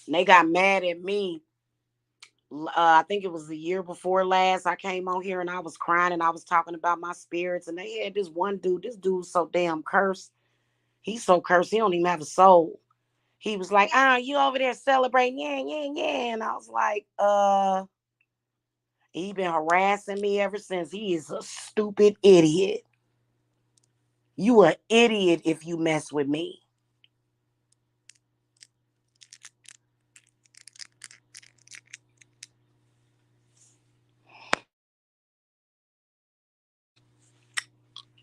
[SPEAKER 1] And they got mad at me. I think it was the year before last. I came on here and I was crying and I was talking about my spirits. And they had this one dude. This dude's so damn cursed. He's so cursed. He don't even have a soul. He was like, you over there celebrating. Yeah, yeah, yeah. And I was like, he been harassing me ever since. He is a stupid idiot. You an idiot if you mess with me.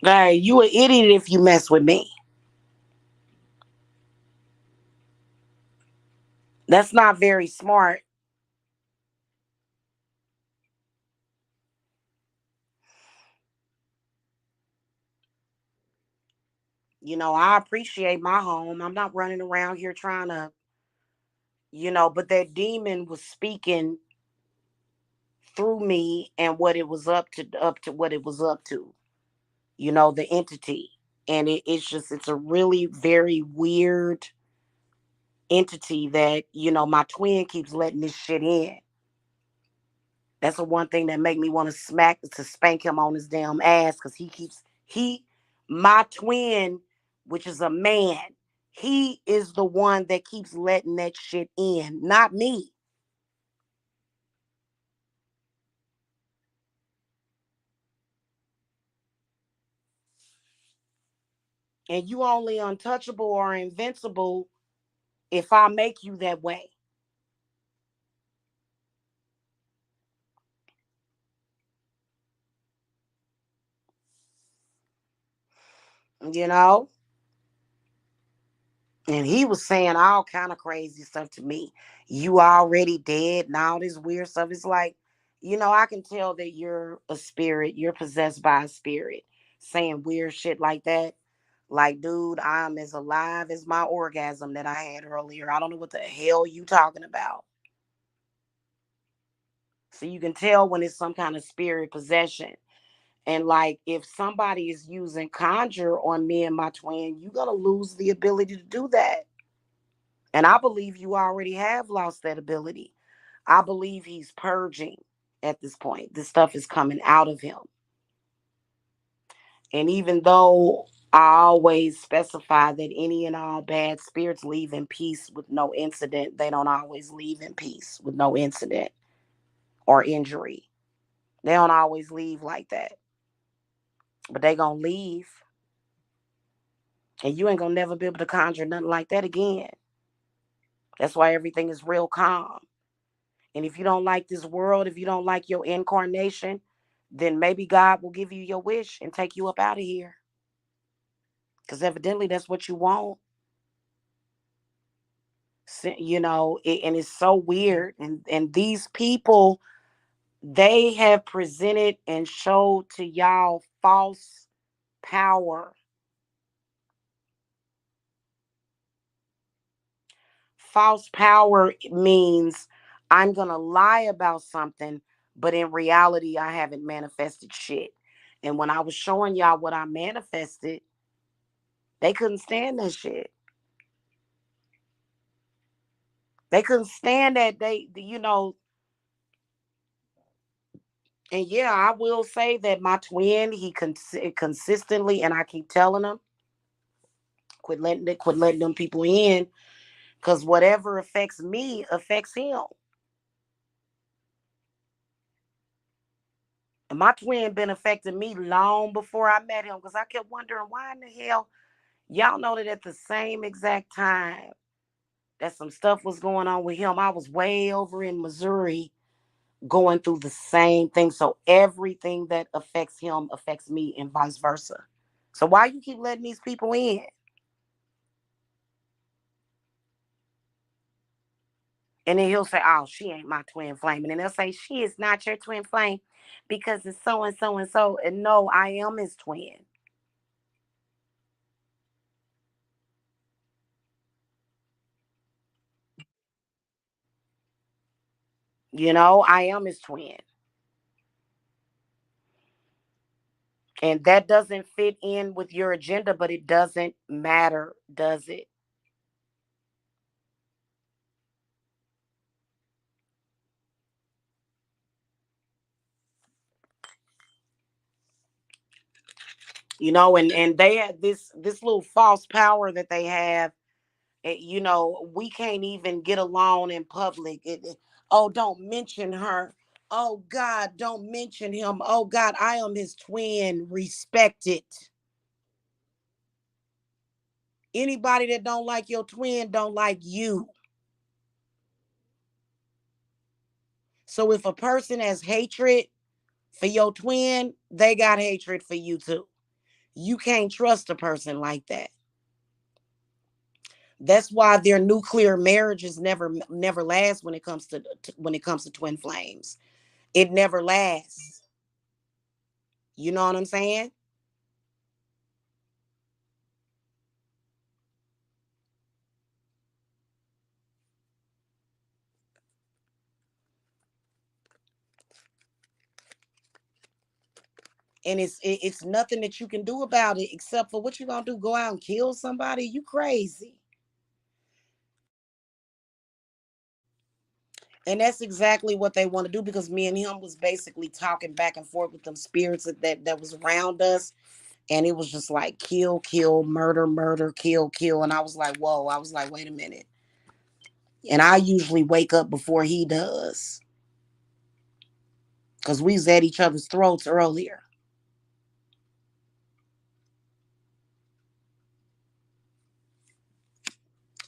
[SPEAKER 1] Hey, you an idiot if you mess with me. That's not very smart. I appreciate my home. I'm not running around here trying to, but that demon was speaking through me and what it was up to what it was up to, the entity. And it's a really very weird entity that, my twin keeps letting this shit in. That's the one thing that make me want to spank him on his damn ass, because my twin, which is a man, he is the one that keeps letting that shit in, not me. And you only untouchable or invincible if I make you that way. You know? And he was saying all kind of crazy stuff to me. You already dead and all this weird stuff. It's like, I can tell that you're a spirit. You're possessed by a spirit. Saying weird shit like that. Like, dude, I'm as alive as my orgasm that I had earlier. I don't know what the hell you talking about. So you can tell when it's some kind of spirit possession. And like, if somebody is using conjure on me and my twin, you're going to lose the ability to do that. And I believe you already have lost that ability. I believe he's purging at this point. This stuff is coming out of him. And even though I always specify that any and all bad spirits leave in peace with no incident, they don't always leave in peace with no incident or injury. They don't always leave like that. But they gonna leave. And you ain't gonna never be able to conjure nothing like that again. That's why everything is real calm. And if you don't like this world, if you don't like your incarnation, then maybe God will give you your wish and take you up out of here. Because evidently that's what you want. And it's so weird. And these people, they have presented and showed to y'all false power. False power means I'm going to lie about something, but in reality, I haven't manifested shit. And when I was showing y'all what I manifested, they couldn't stand that shit. They couldn't stand that. And yeah, I will say that my twin, he consistently, and I keep telling him, quit letting them people in, because whatever affects me affects him. And my twin been affecting me long before I met him, because I kept wondering why in the hell y'all know that at the same exact time that some stuff was going on with him, I was way over in Missouri going through the same thing. So everything that affects him affects me and vice versa. So why you keep letting these people in? And then he'll say, oh, she ain't my twin flame. And then they'll say, she is not your twin flame because it's so and so and so. And no, I am his twin. I am his twin. And that doesn't fit in with your agenda, but it doesn't matter, does it? And they had this little false power that they have. We can't even get along in public. Oh, don't mention her. Oh God, don't mention him. Oh God, I am his twin. Respect it. Anybody that don't like your twin don't like you. So if a person has hatred for your twin, they got hatred for you too. You can't trust a person like that. That's why their nuclear marriages never last when it comes to twin flames. It never lasts. You know what I'm saying? And it's nothing that you can do about it except for what you gonna do? Go out and kill somebody? You crazy? And that's exactly what they want to do, because me and him was basically talking back and forth with them spirits that was around us. And it was just like kill, kill, murder, murder, kill, kill. And I was like, whoa, I was like, wait a minute. And I usually wake up before he does. Because we was at each other's throats earlier.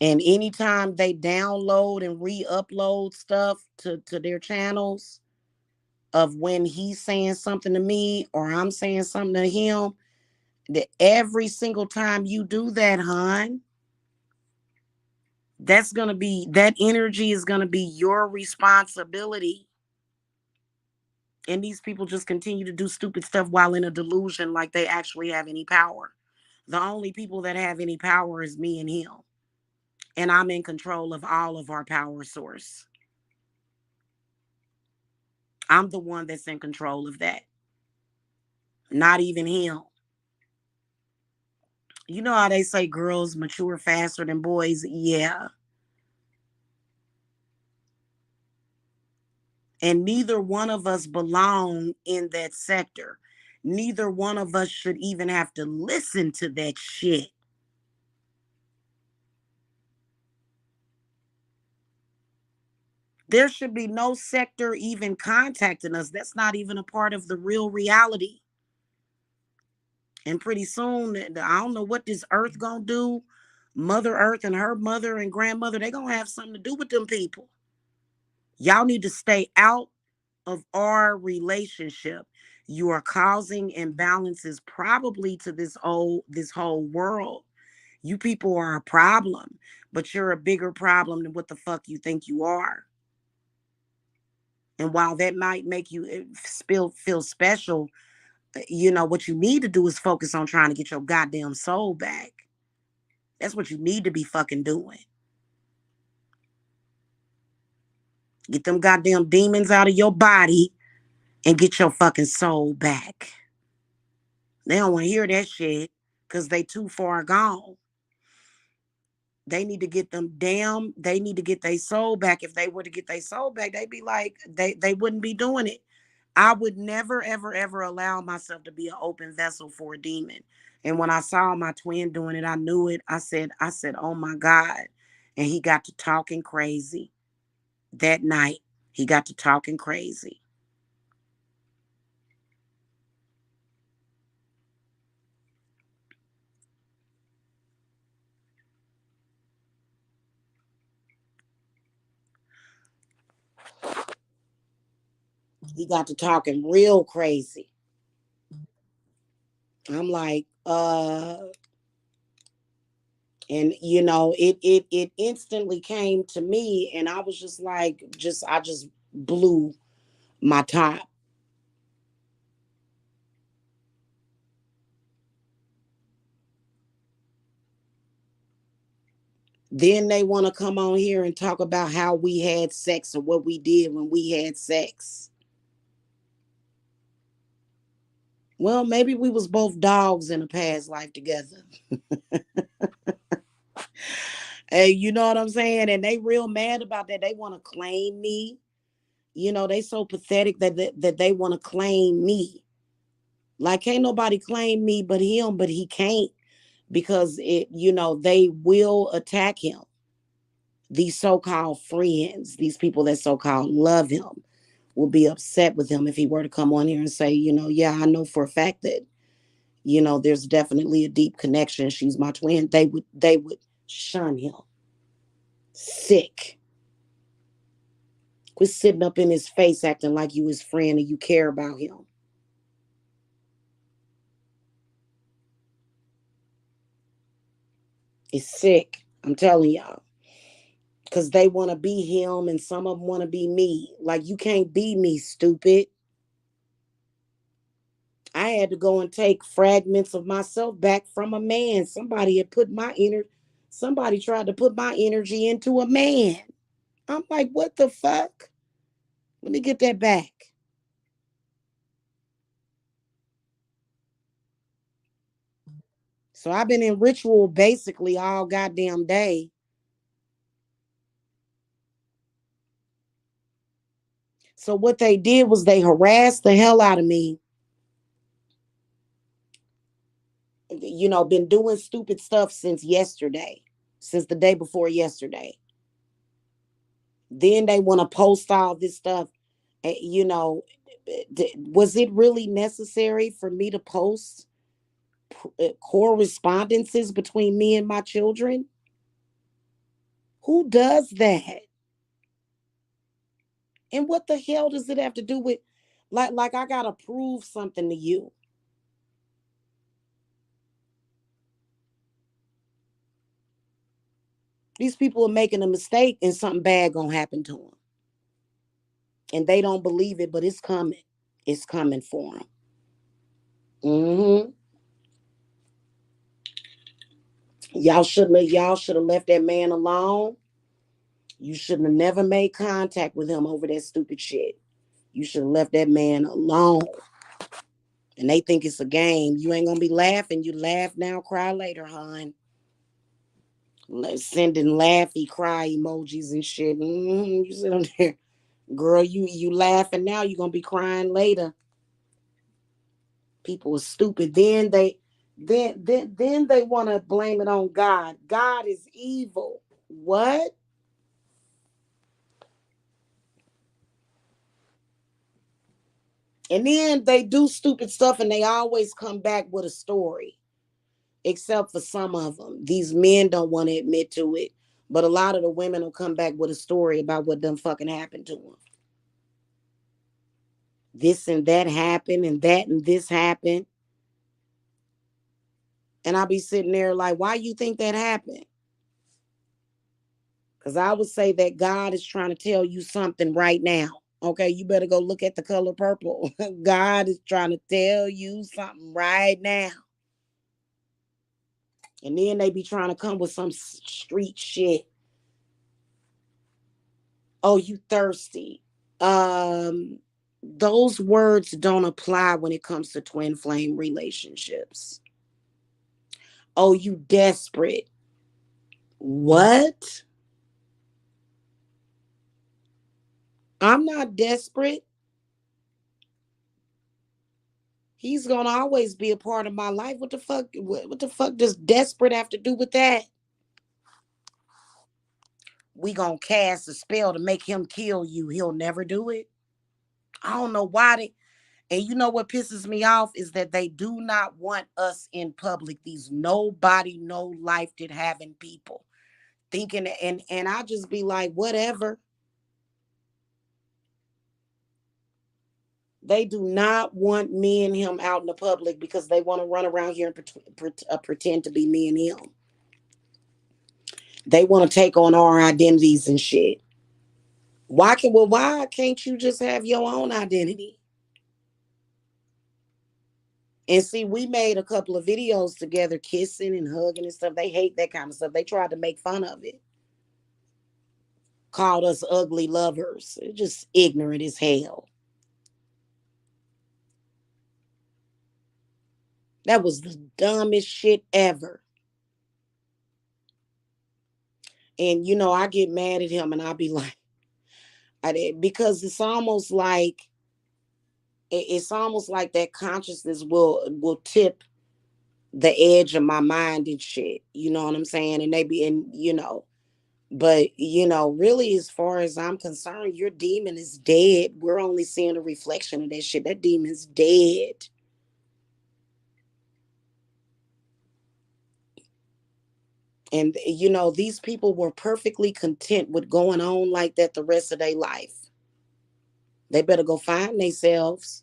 [SPEAKER 1] And anytime they download and re-upload stuff to their channels of when he's saying something to me or I'm saying something to him, that every single time you do that, hon, that energy is gonna be your responsibility. And these people just continue to do stupid stuff while in a delusion like they actually have any power. The only people that have any power is me and him. And I'm in control of all of our power source. I'm the one that's in control of that. Not even him. You know how they say girls mature faster than boys? Yeah. And neither one of us belong in that sector. Neither one of us should even have to listen to that shit. There should be no sector even contacting us. That's not even a part of the real reality. And pretty soon, I don't know what this earth gonna do. Mother Earth and her mother and grandmother, they gonna have something to do with them people. Y'all need to stay out of our relationship. You are causing imbalances probably to this whole world. You people are a problem, but you're a bigger problem than what the fuck you think you are. And while that might make you feel special, what you need to do is focus on trying to get your goddamn soul back. That's what you need to be fucking doing. Get them goddamn demons out of your body and get your fucking soul back. They don't want to hear that shit because they too far gone. They need to get they need to get their soul back. If they were to get their soul back, they'd be like, they wouldn't be doing it. I would never, ever, ever allow myself to be an open vessel for a demon. And when I saw my twin doing it, I knew it. I said, oh my God. And he got to talking crazy that night. He got to talking crazy. He got to talking real crazy. I'm like, and it instantly came to me, and I was just like, I just blew my top. Then they want to come on here and talk about how we had sex or what we did when we had sex. Well, maybe we was both dogs in a past life together. Hey, you know what I'm saying? And they real mad about that. They want to claim me. They so pathetic that they want to claim me. Like, can't nobody claim me but him, but he can't because they will attack him. These so-called friends, these people that so-called love him, will be upset with him if he were to come on here and say, yeah, I know for a fact that, there's definitely a deep connection. She's my twin. They would shun him. Sick. Quit sitting up in his face acting like you his friend and you care about him. It's sick. I'm telling y'all. Because they want to be him and some of them want to be me. Like, you can't be me, stupid. I had to go and take fragments of myself back from a man. Somebody tried to put my energy into a man. I'm like, what the fuck? Let me get that back. So I've been in ritual basically all goddamn day. So what they did was they harassed the hell out of me. Been doing stupid stuff since yesterday, since the day before yesterday. Then they want to post all this stuff. Was it really necessary for me to post correspondences between me and my children? Who does that? And what the hell does it have to do with, like I gotta prove something to you? These people are making a mistake and something bad gonna happen to them. And they don't believe it, but it's coming. It's coming for them. Mm-hmm. Y'all should have left that man alone. You shouldn't have never made contact with him over that stupid shit. You should have left that man alone. And they think it's a game. You ain't gonna be laughing. You laugh now, cry later, hon. Sending laughy cry emojis and shit. You sit on there, girl. You laughing now. You gonna be crying later. People are stupid. Then they want to blame it on God. God is evil. What? And then they do stupid stuff and they always come back with a story. Except for some of them. These men don't want to admit to it. But a lot of the women will come back with a story about what done fucking happened to them. This and that happened and that and this happened. And I'll be sitting there like, why you think that happened? Because I would say that God is trying to tell you something right now. Okay, you better go look at the color purple. God is trying to tell you something right now. And then they be trying to come with some street shit. Oh, you thirsty. Um, those words don't apply when it comes to twin flame relationships. Oh, you desperate. What? I'm not desperate. He's gonna always be a part of my life. What the fuck? What the fuck does desperate have to do with that? We gonna cast a spell to make him kill you. He'll never do it. I don't know why they. And you know what pisses me off is that they do not want us in public. These nobody, no life did having people thinking, and I just be like, whatever. They do not want me and him out in the public because they want to run around here and pretend to be me and him. They want to take on our identities and shit. Why can't you just have your own identity? And see, we made a couple of videos together, kissing and hugging and stuff. They hate that kind of stuff. They tried to make fun of it. Called us ugly lovers. It's just ignorant as hell. That was the dumbest shit ever. And I get mad at him and I be like, because it's almost like that consciousness will tip the edge of my mind and shit. You know what I'm saying? And they be but really, as far as I'm concerned, your demon is dead. We're only seeing a reflection of that shit. That demon's dead. And these people were perfectly content with going on like that the rest of their life. They better go find themselves.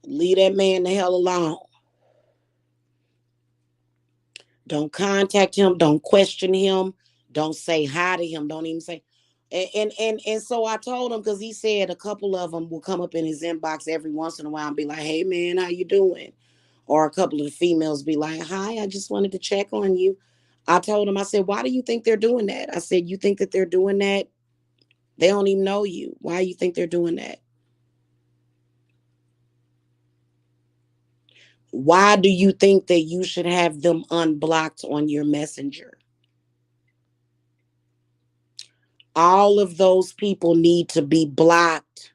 [SPEAKER 1] Leave that man the hell alone. Don't contact him. Don't question him. Don't say hi to him. Don't even say. And so I told him, because he said a couple of them will come up in his inbox every once in a while and be like, "Hey man, how you doing?" Or a couple of the females be like, "Hi, I just wanted to check on you." I told him, I said, "Why do you think they're doing that?" I said, "You think that they're doing that? They don't even know you. Why do you think they're doing that? Why do you think that you should have them unblocked on your messenger?" All of those people need to be blocked.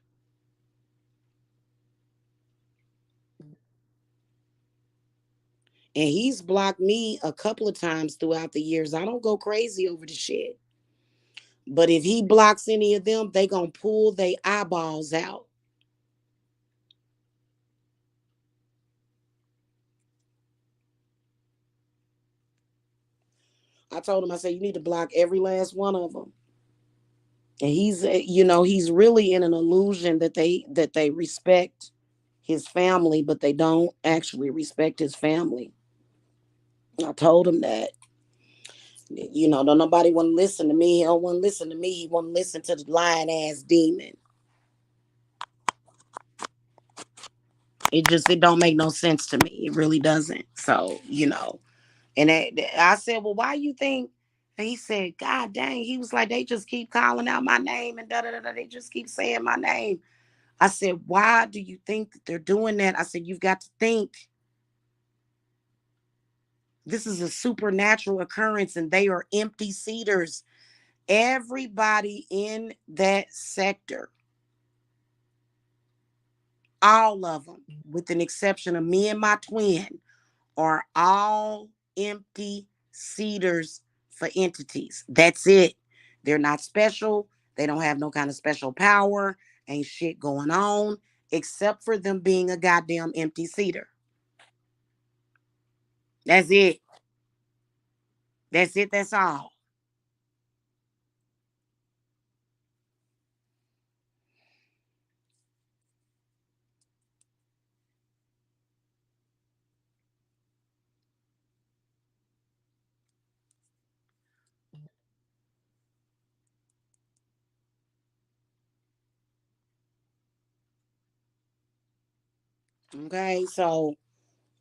[SPEAKER 1] And he's blocked me a couple of times throughout the years. I don't go crazy over the shit. But if he blocks any of them, they gonna pull their eyeballs out. I told him, I said, you need to block every last one of them. And he's really in an illusion that they respect his family, but they don't actually respect his family. I told him that. Don't nobody want to listen to me. He don't want to listen to me. He want to listen to the lying ass demon. It don't make no sense to me. It really doesn't. So and I said, well, why you think? And he said, God dang. He was like, they just keep calling out my name and da da da da. They just keep saying my name. I said, why do you think that they're doing that? I said, you've got to think this is a supernatural occurrence and they are empty seaters. Everybody in that sector, all of them, with an exception of me and my twin, are all empty seaters for entities. That's it. They're not special. They don't have no kind of special power. Ain't shit going on except for them being a goddamn empty seater. That's it. That's it. That's all. Okay. So,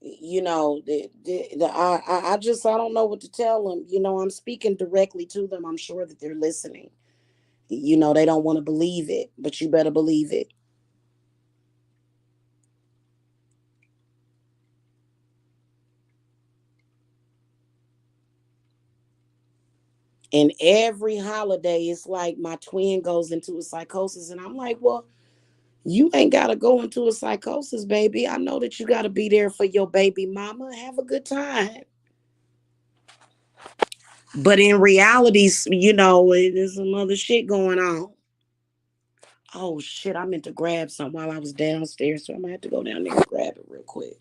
[SPEAKER 1] I don't know what to tell them. I'm speaking directly to them. I'm sure that they're listening. They don't want to believe it, but you better believe it. And every holiday, it's like my twin goes into a psychosis. And I'm like, well, you ain't got to go into a psychosis, baby. I know that you got to be there for your baby mama. Have a good time. But in reality, there's some other shit going on. Oh, shit. I meant to grab something while I was downstairs. So I'm going to have to go down there and grab it real quick.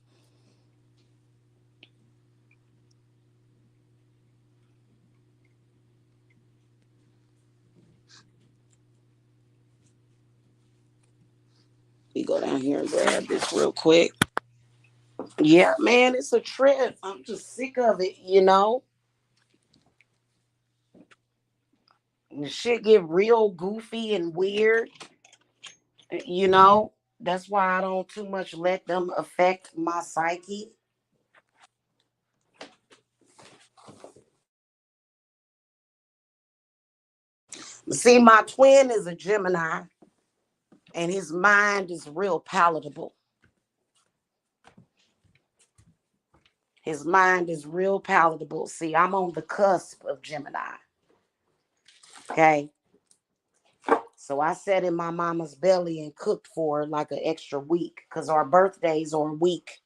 [SPEAKER 1] We go down here and grab this real quick. Yeah, man, it's a trip. I'm just sick of it. The shit get real goofy and weird. You know, that's why I don't too much let them affect my psyche. See, my twin is a Gemini, and his mind is real palatable. His mind is real palatable. See, I'm on the cusp of Gemini. Okay. So I sat in my mama's belly and cooked for her like an extra week because our birthdays are a week.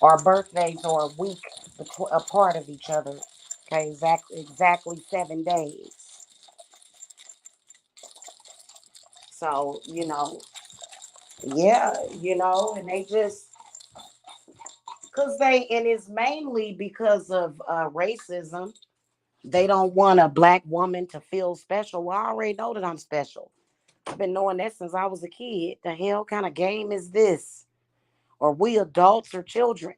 [SPEAKER 1] Our birthdays are a week apart of each other. Okay, exactly 7 days. So, yeah, and they just, and it's mainly because of racism. They don't want a black woman to feel special. Well, I already know that I'm special. I've been knowing that since I was a kid. The hell kind of game is this? Or we adults or children?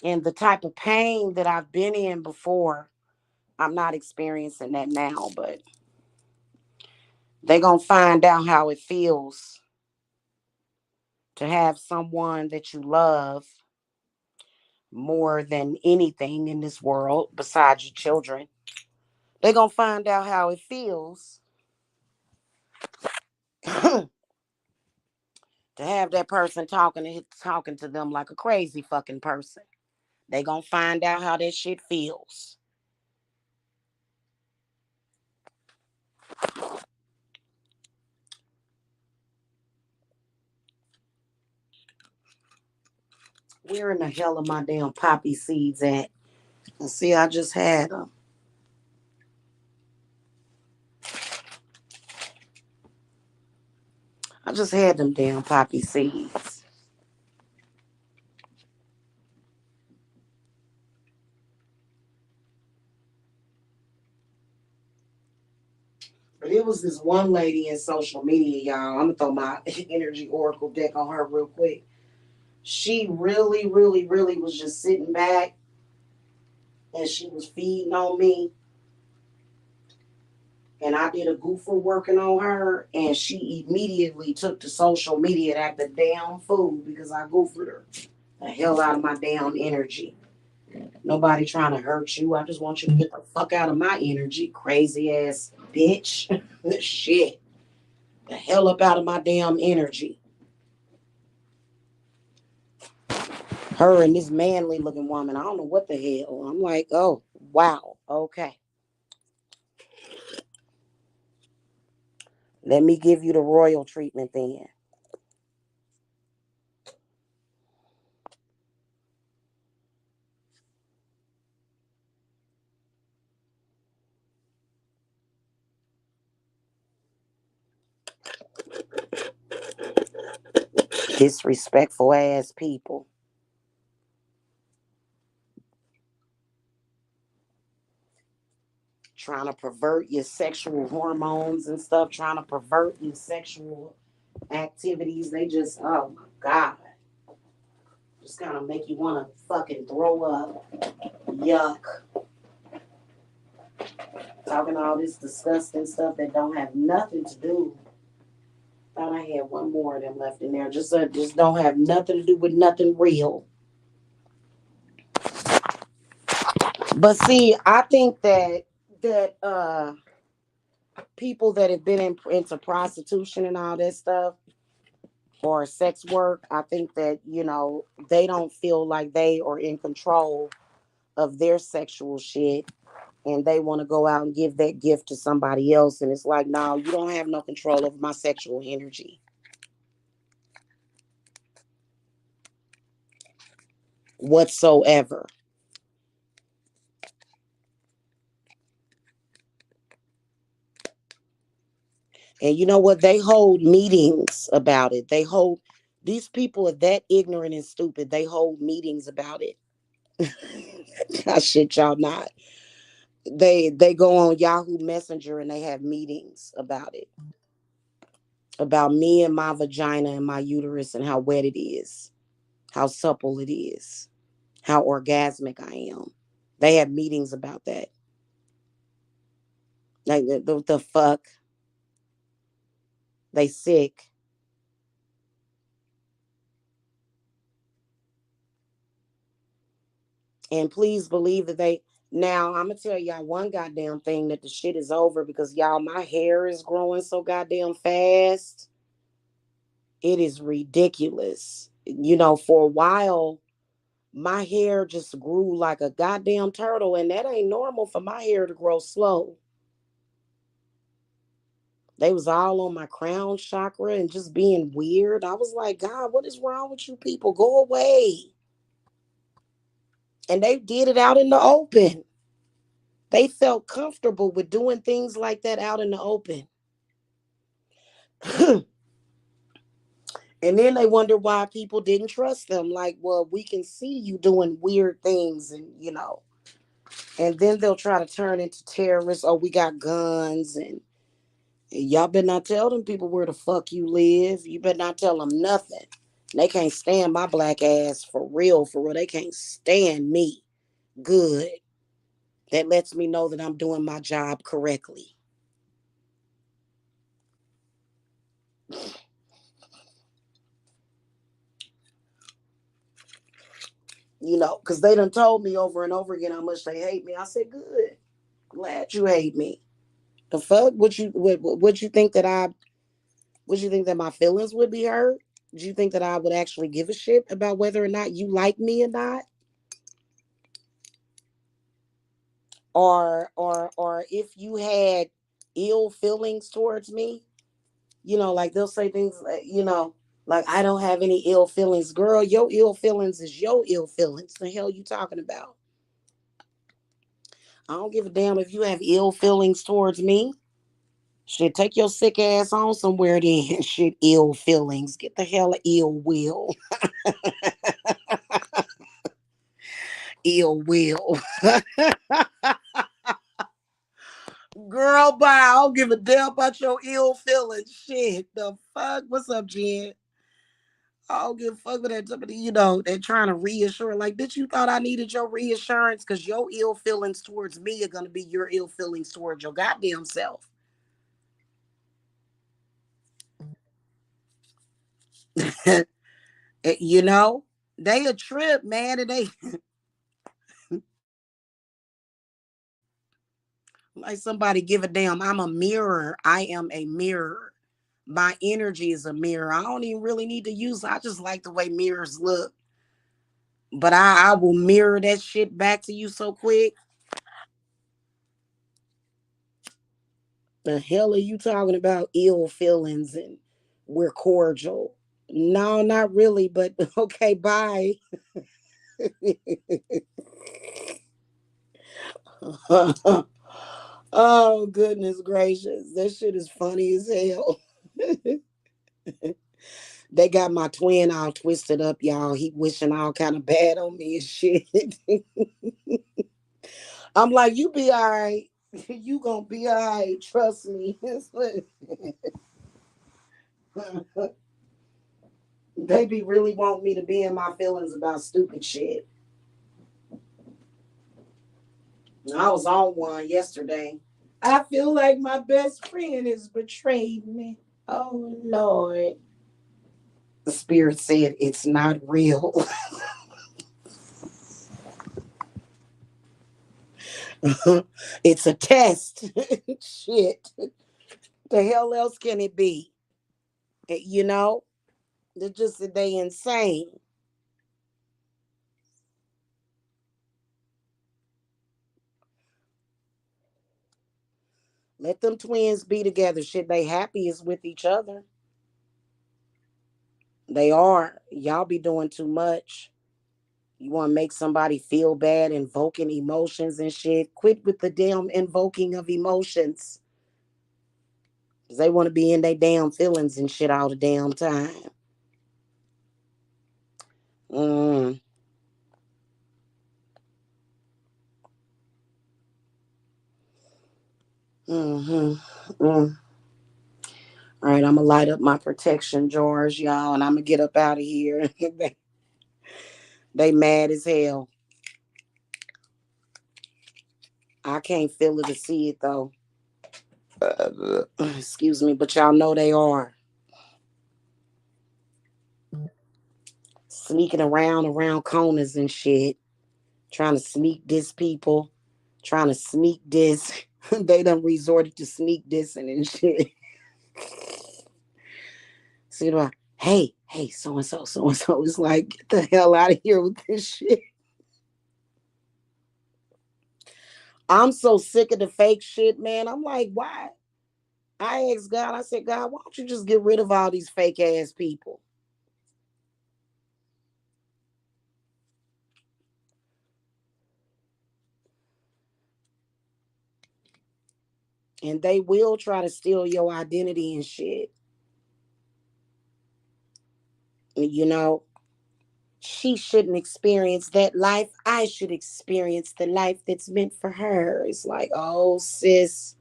[SPEAKER 1] And the type of pain that I've been in before, I'm not experiencing that now, but they're going to find out how it feels to have someone that you love more than anything in this world besides your children. They're going to find out how it feels to have that person talking to them like a crazy fucking person. They're going to find out how that shit feels. Where in the hell are my damn poppy seeds at? And see, I just had them. I just had them damn poppy seeds. But it was this one lady in social media, y'all. I'm gonna throw my energy oracle deck on her real quick. She really, really, really was just sitting back and she was feeding on me. And I did a goofer working on her, and she immediately took to social media to act the damn fool because I goofered her the hell out of my damn energy. Nobody trying to hurt you. I just want you to get the fuck out of my energy, crazy ass bitch. Shit. The hell up out of my damn energy. Her and this manly looking woman, I don't know what the hell. I'm like, oh, wow, okay. Let me give you the royal treatment then. Disrespectful ass people. Trying to pervert your sexual hormones and stuff, trying to pervert your sexual activities. They just, oh my God. Just kind of make you want to fucking throw up. Yuck. Talking all this disgusting stuff that don't have nothing to do. Thought I had one more of them left in there. Just don't have nothing to do with nothing real. But see, I think that people that have been into prostitution and all that stuff or sex work, I think that, they don't feel like they are in control of their sexual shit and they want to go out and give that gift to somebody else. And it's like, no, you don't have no control over my sexual energy whatsoever. And you know what? They hold meetings about it. These people are that ignorant and stupid. They hold meetings about it. I shit y'all not. They go on Yahoo Messenger and they have meetings about it. About me and my vagina and my uterus and how wet it is, how supple it is, how orgasmic I am. They have meetings about that. Like the fuck? They sick. And please believe that they now I'm gonna tell y'all one goddamn thing that the shit is over because y'all my hair is growing so goddamn fast. It is ridiculous. For a while, my hair just grew like a goddamn turtle, and that ain't normal for my hair to grow slow. They was all on my crown chakra and just being weird. I was like, God, what is wrong with you people? Go away. And they did it out in the open. They felt comfortable with doing things like that out in the open. And then they wonder why people didn't trust them. Like, well, we can see you doing weird things, and. And then they'll try to turn into terrorists. Oh, we got guns, and y'all better not tell them people where the fuck you live. You better not tell them nothing. They can't stand my black ass for real, for real. They can't stand me. Good. That lets me know that I'm doing my job correctly. Because they done told me over and over again how much they hate me. I said, good. Glad you hate me. The fuck? Would you think that would you think that my feelings would be hurt? Do you think that I would actually give a shit about whether or not you like me or not? Or if you had ill feelings towards me? Like they'll say things like. Like, I don't have any ill feelings. Girl, your ill feelings is your ill feelings. The hell you talking about? I don't give a damn if you have ill feelings towards me. Shit, take your sick ass on somewhere then. Shit, ill feelings. Get the hell of ill will. Ill will. Girl, bye. I don't give a damn about your ill feelings. Shit, the fuck? What's up, Jen? I don't give a fuck with that. They're trying to reassure. Like, bitch, you thought I needed your reassurance? Because your ill feelings towards me are going to be your ill feelings towards your goddamn self. You know? They a trip, man. And they, like somebody give a damn. I'm a mirror. I am a mirror. My energy is a mirror. I don't even really need to use it. I just like the way mirrors look. But I will mirror that shit back to you so quick. The hell are you talking about? Ill feelings and we're cordial. No, not really, but okay, bye. Oh, goodness gracious. That shit is funny as hell. They got my twin all twisted up, y'all. He wishing all kind of bad on me and shit. I'm like, you be all right. You gonna be all right. Trust me. They be really want me to be in my feelings about stupid shit. I was on one yesterday. I feel like my best friend has betrayed me. Oh Lord. The spirit said it's not real. It's a test. Shit. The hell else can it be? You know? They insane. Let them twins be together. Shit, they happiest with each other. They are. Y'all be doing too much. You want to make somebody feel bad, invoking emotions and shit. Quit with the damn invoking of emotions. 'Cause they want to be in their damn feelings and shit all the damn time. Mm, mm-hmm. Mm. All right, I'm gonna light up my protection jars, y'all, and I'm gonna get up out of here. They mad as hell. I can't feel it to see it though. Excuse me, but y'all know they are sneaking around corners and shit, trying to sneak this people, trying to sneak this. They done resorted to sneak this and shit. See, hey, so and so. It's like, get the hell out of here with this shit. I'm so sick of the fake shit, man. I'm like, why? I asked God, I said, God, why don't you just get rid of all these fake ass people? And they will try to steal your identity and shit. You know, she shouldn't experience that life. I should experience the life that's meant for her. It's like, oh, sis.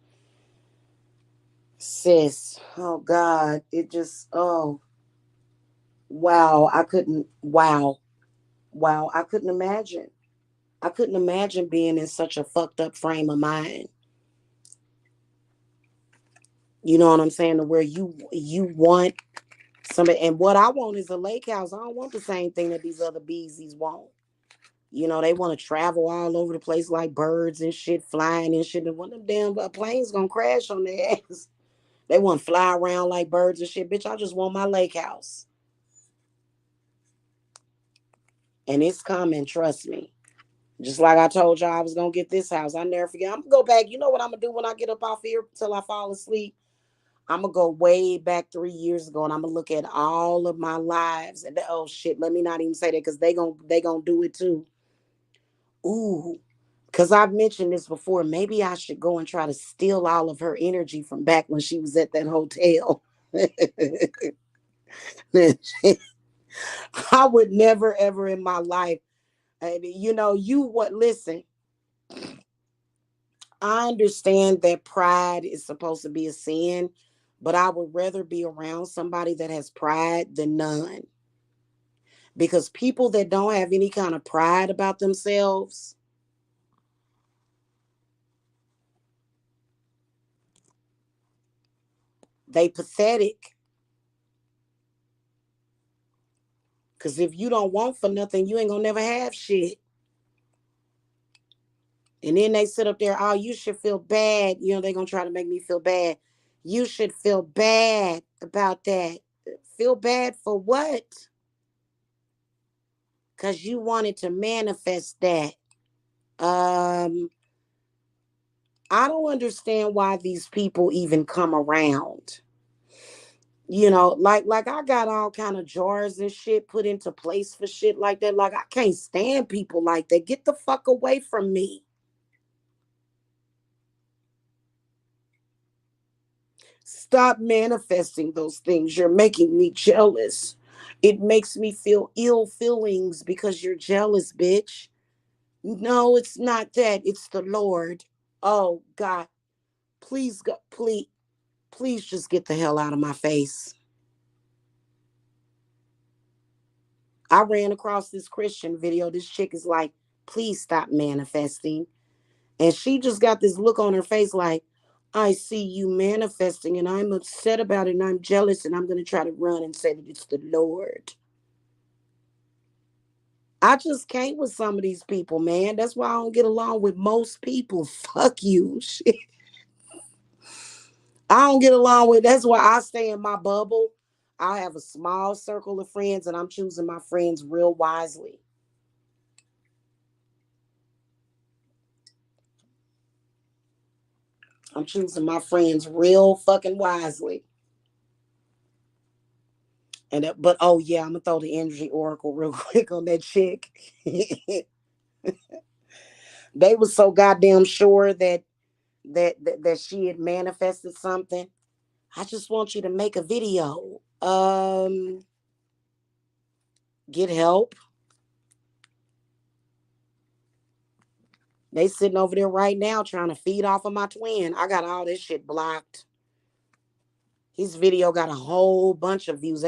[SPEAKER 1] Oh, God. It just, oh, wow. Wow. I couldn't imagine. I couldn't imagine being in such a fucked up frame of mind. You know what I'm saying? To where you want somebody, and what I want is a lake house. I don't want the same thing that these other beesies want. You know, they want to travel all over the place like birds and shit, flying and shit. And one of them damn planes gonna crash on their ass. They want to fly around like birds and shit. Bitch, I just want my lake house. And it's coming, trust me. Just like I told y'all I was gonna get this house. I never forget. I'm gonna go back. You know what I'm gonna do when I get up off here till I fall asleep? I'm gonna go way back 3 years ago, and I'm gonna look at all of my lives. And oh shit, let me not even say that because they gonna do it too. Ooh, because I've mentioned this before. Maybe I should go and try to steal all of her energy from back when she was at that hotel. I would never ever in my life. You know, you what? Listen, I understand that pride is supposed to be a sin, but I would rather be around somebody that has pride than none. Because people that don't have any kind of pride about themselves, they pathetic. Because if you don't want for nothing, you ain't gonna never have shit. And then they sit up there, oh, you should feel bad. You know, they're gonna try to make me feel bad. You should feel bad about that. Feel bad for what? Because you wanted to manifest that. Um, I don't understand why these people even come around. You know, like I got all kind of jars and shit put into place for shit like that. Like I can't stand people like that. Get the fuck away from me. Stop manifesting those things. You're making me jealous. It makes me feel ill feelings because you're jealous, bitch. No, it's not that. It's the Lord. Oh God. Please, God, please just get the hell out of my face. I ran across this Christian video. This chick is like, please stop manifesting. And she just got this look on her face like, I see you manifesting and I'm upset about it and I'm jealous and I'm going to try to run and say that it's the Lord. I just can't with some of these people, man. That's why I don't get along with most people. Fuck you. Shit. I don't get along with, that's why I stay in my bubble. I have a small circle of friends and I'm choosing my friends real wisely. I'm choosing my friends real fucking wisely. And but oh yeah, I'm gonna throw the energy oracle real quick on that chick. They was so goddamn sure that she had manifested something. I just want you to make a video. Get help. They sitting over there right now trying to feed off of my twin. I got all this shit blocked. His video got a whole bunch of views.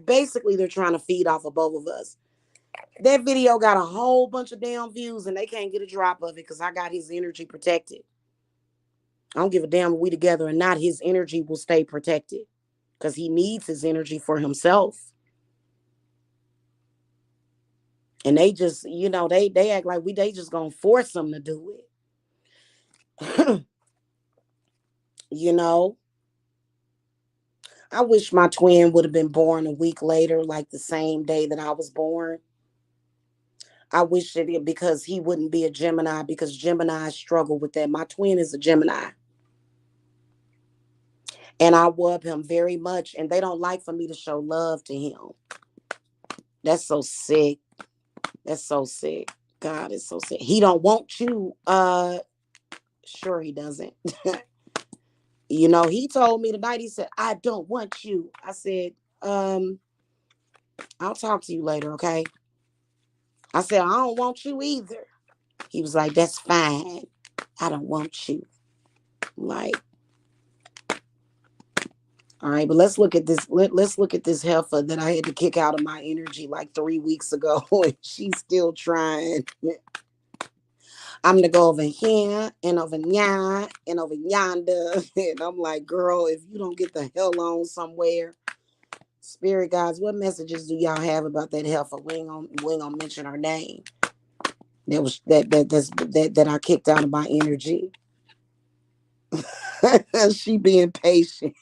[SPEAKER 1] Basically they're trying to feed off of both of us. That video got a whole bunch of damn views and they can't get a drop of it because I got his energy protected. I don't give a damn if we together or not. His energy will stay protected because he needs his energy for himself. And they just, you know, they act like they just gonna force him to do it. You know, I wish my twin would have been born a week later, like the same day that I was born. I wish it because he wouldn't be a Gemini because Gemini struggle with that. My twin is a Gemini. And I love him very much. And they don't like for me to show love to him. That's so sick. That's so sick. God is so sick. He don't want you. Sure he doesn't. You know, he told me tonight, he said, I don't want you. I said, um, I'll talk to you later, okay? I said, I don't want you either. He was like, that's fine. I don't want you. I'm like, all right, but let's look at this. Let's look at this heifer that I had to kick out of my energy like 3 weeks ago. And she's still trying. I'm gonna go over here and over there and over yonder. And I'm like, girl, if you don't get the hell on somewhere, spirit guides, what messages do y'all have about that heifer? We ain't gonna mention her name. That was that I kicked out of my energy. She being patient.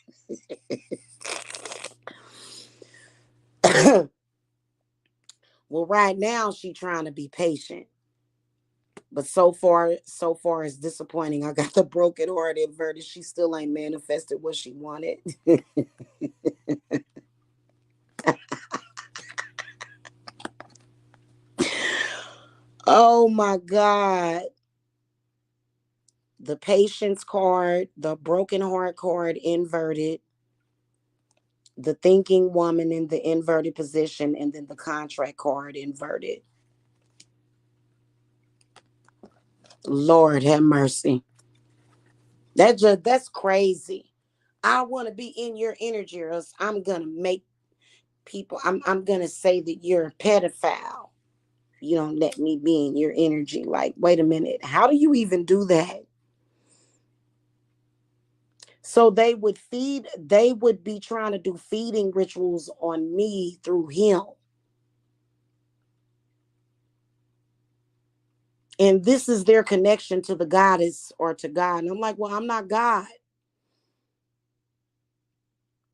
[SPEAKER 1] Well, right now she trying to be patient. But so far it's disappointing. I got the broken heart inverted. She still ain't manifested what she wanted. Oh my God. The patience card, the broken heart card inverted, the thinking woman in the inverted position, and then the contract card inverted. Lord have mercy. That's crazy. I want to be in your energy, or else I'm gonna make people. I'm gonna say that you're a pedophile. You don't let me be in your energy. Like, wait a minute. How do you even do that? So they would be trying to do feeding rituals on me through him. And this is their connection to the goddess or to God. And I'm like, well, I'm not God.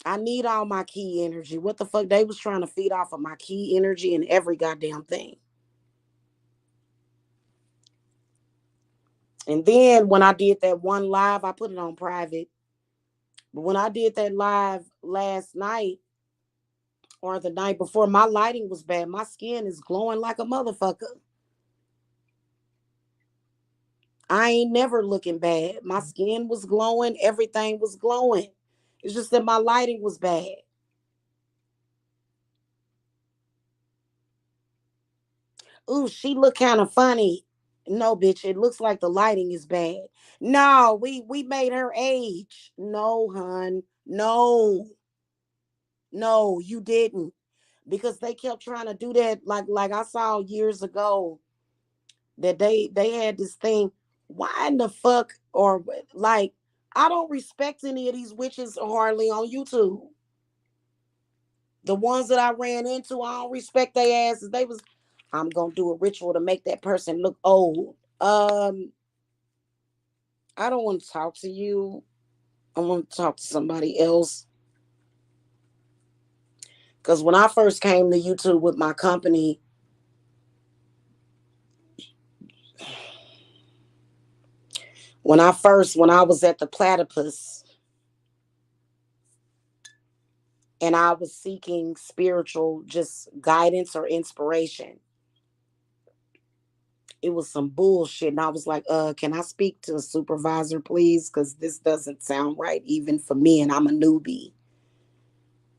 [SPEAKER 1] I need all my key energy. What the fuck? They was trying to feed off of my key energy and every goddamn thing. And then when I did that one live, I put it on private. But when I did that live last night or the night before, my lighting was bad. My skin is glowing like a motherfucker. I ain't never looking bad. My skin was glowing. Everything was glowing. It's just that my lighting was bad. Ooh, she look kind of funny. No, bitch, it looks like the lighting is bad. No, we made her age. No, hun. No. No, you didn't. Because they kept trying to do that like I saw years ago that they had this thing. Why in the fuck or like I don't respect any of these witches hardly on YouTube. The ones that I ran into, I don't respect their asses. They was, I'm gonna do a ritual to make that person look old. I don't want to talk to you. I want to talk to somebody else. Because when I first came to YouTube with my company, when I was at the platypus and I was seeking spiritual just guidance or inspiration, it was some bullshit. And I was like, can I speak to a supervisor, please? Because this doesn't sound right, even for me, and I'm a newbie.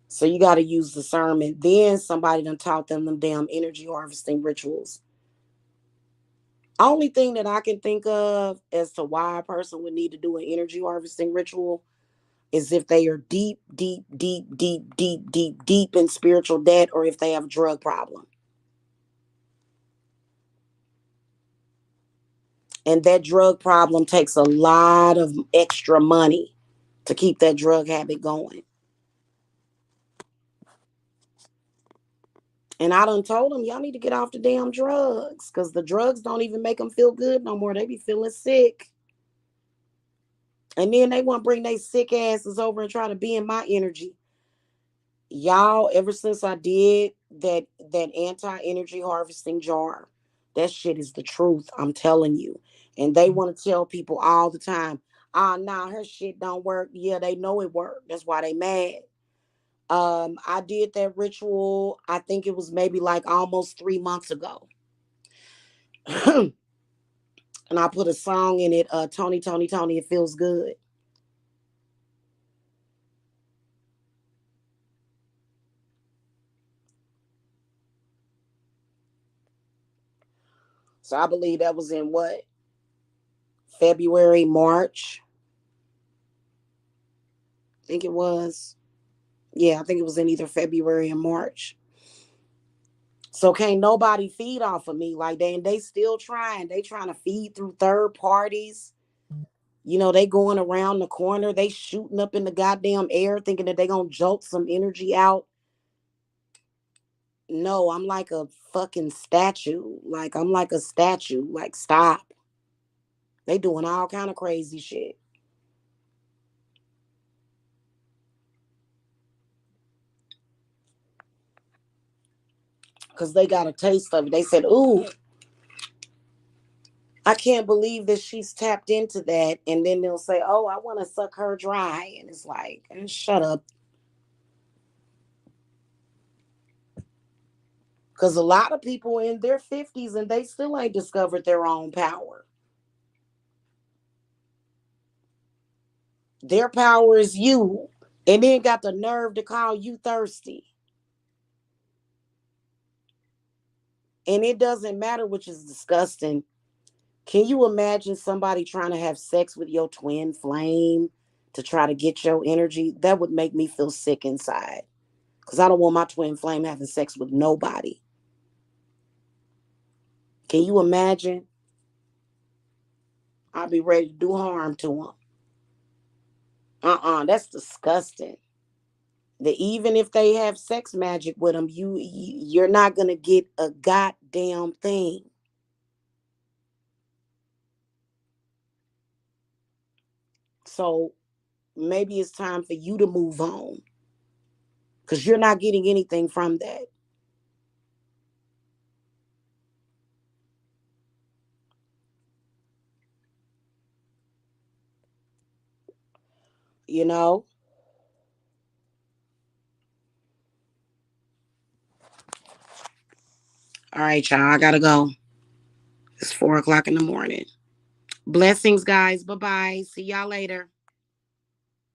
[SPEAKER 1] So you got to use discernment. Then somebody done taught them damn energy harvesting rituals. Only thing that I can think of as to why a person would need to do an energy harvesting ritual is if they are deep, deep, deep, deep, deep, deep, deep in spiritual debt, or if they have a drug problem. And that drug problem takes a lot of extra money to keep that drug habit going. And I done told them, y'all need to get off the damn drugs because the drugs don't even make them feel good no more. They be feeling sick. And then they want to bring their sick asses over and try to be in my energy. Y'all, ever since I did that anti-energy harvesting jar, that shit is the truth. I'm telling you. And they want to tell people all the time, nah, her shit don't work. Yeah, they know it worked. That's why they mad. I did that ritual, I think it was maybe like almost 3 months ago. And I put a song in it, Tony, Tony, Tony, it feels good. So I believe that was in what? February, March. I think it was. Yeah, I think it was in either February or March. So can't nobody feed off of me like that. And they still trying. They trying to feed through third parties. You know, they going around the corner. They shooting up in the goddamn air thinking that they gonna jolt some energy out. No, I'm like a fucking statue. Like I'm like a statue. Like stop. They doing all kind of crazy shit. Cause they got a taste of it. They said, ooh, I can't believe that she's tapped into that. And then they'll say, oh, I want to suck her dry. And it's like, shut up. Because a lot of people in their 50s and they still ain't discovered their own power. Their power is you. And then got the nerve to call you thirsty. And it doesn't matter, which is disgusting. Can you imagine somebody trying to have sex with your twin flame to try to get your energy? That would make me feel sick inside. Because I don't want my twin flame having sex with nobody. Can you imagine? I'd be ready to do harm to them. That's disgusting. That even if they have sex magic with them, you're not gonna get a goddamn thing. So maybe it's time for you to move on because you're not getting anything from that. You know. All right, y'all. I gotta go. It's 4 o'clock in the morning. Blessings, guys. Bye bye. See y'all later.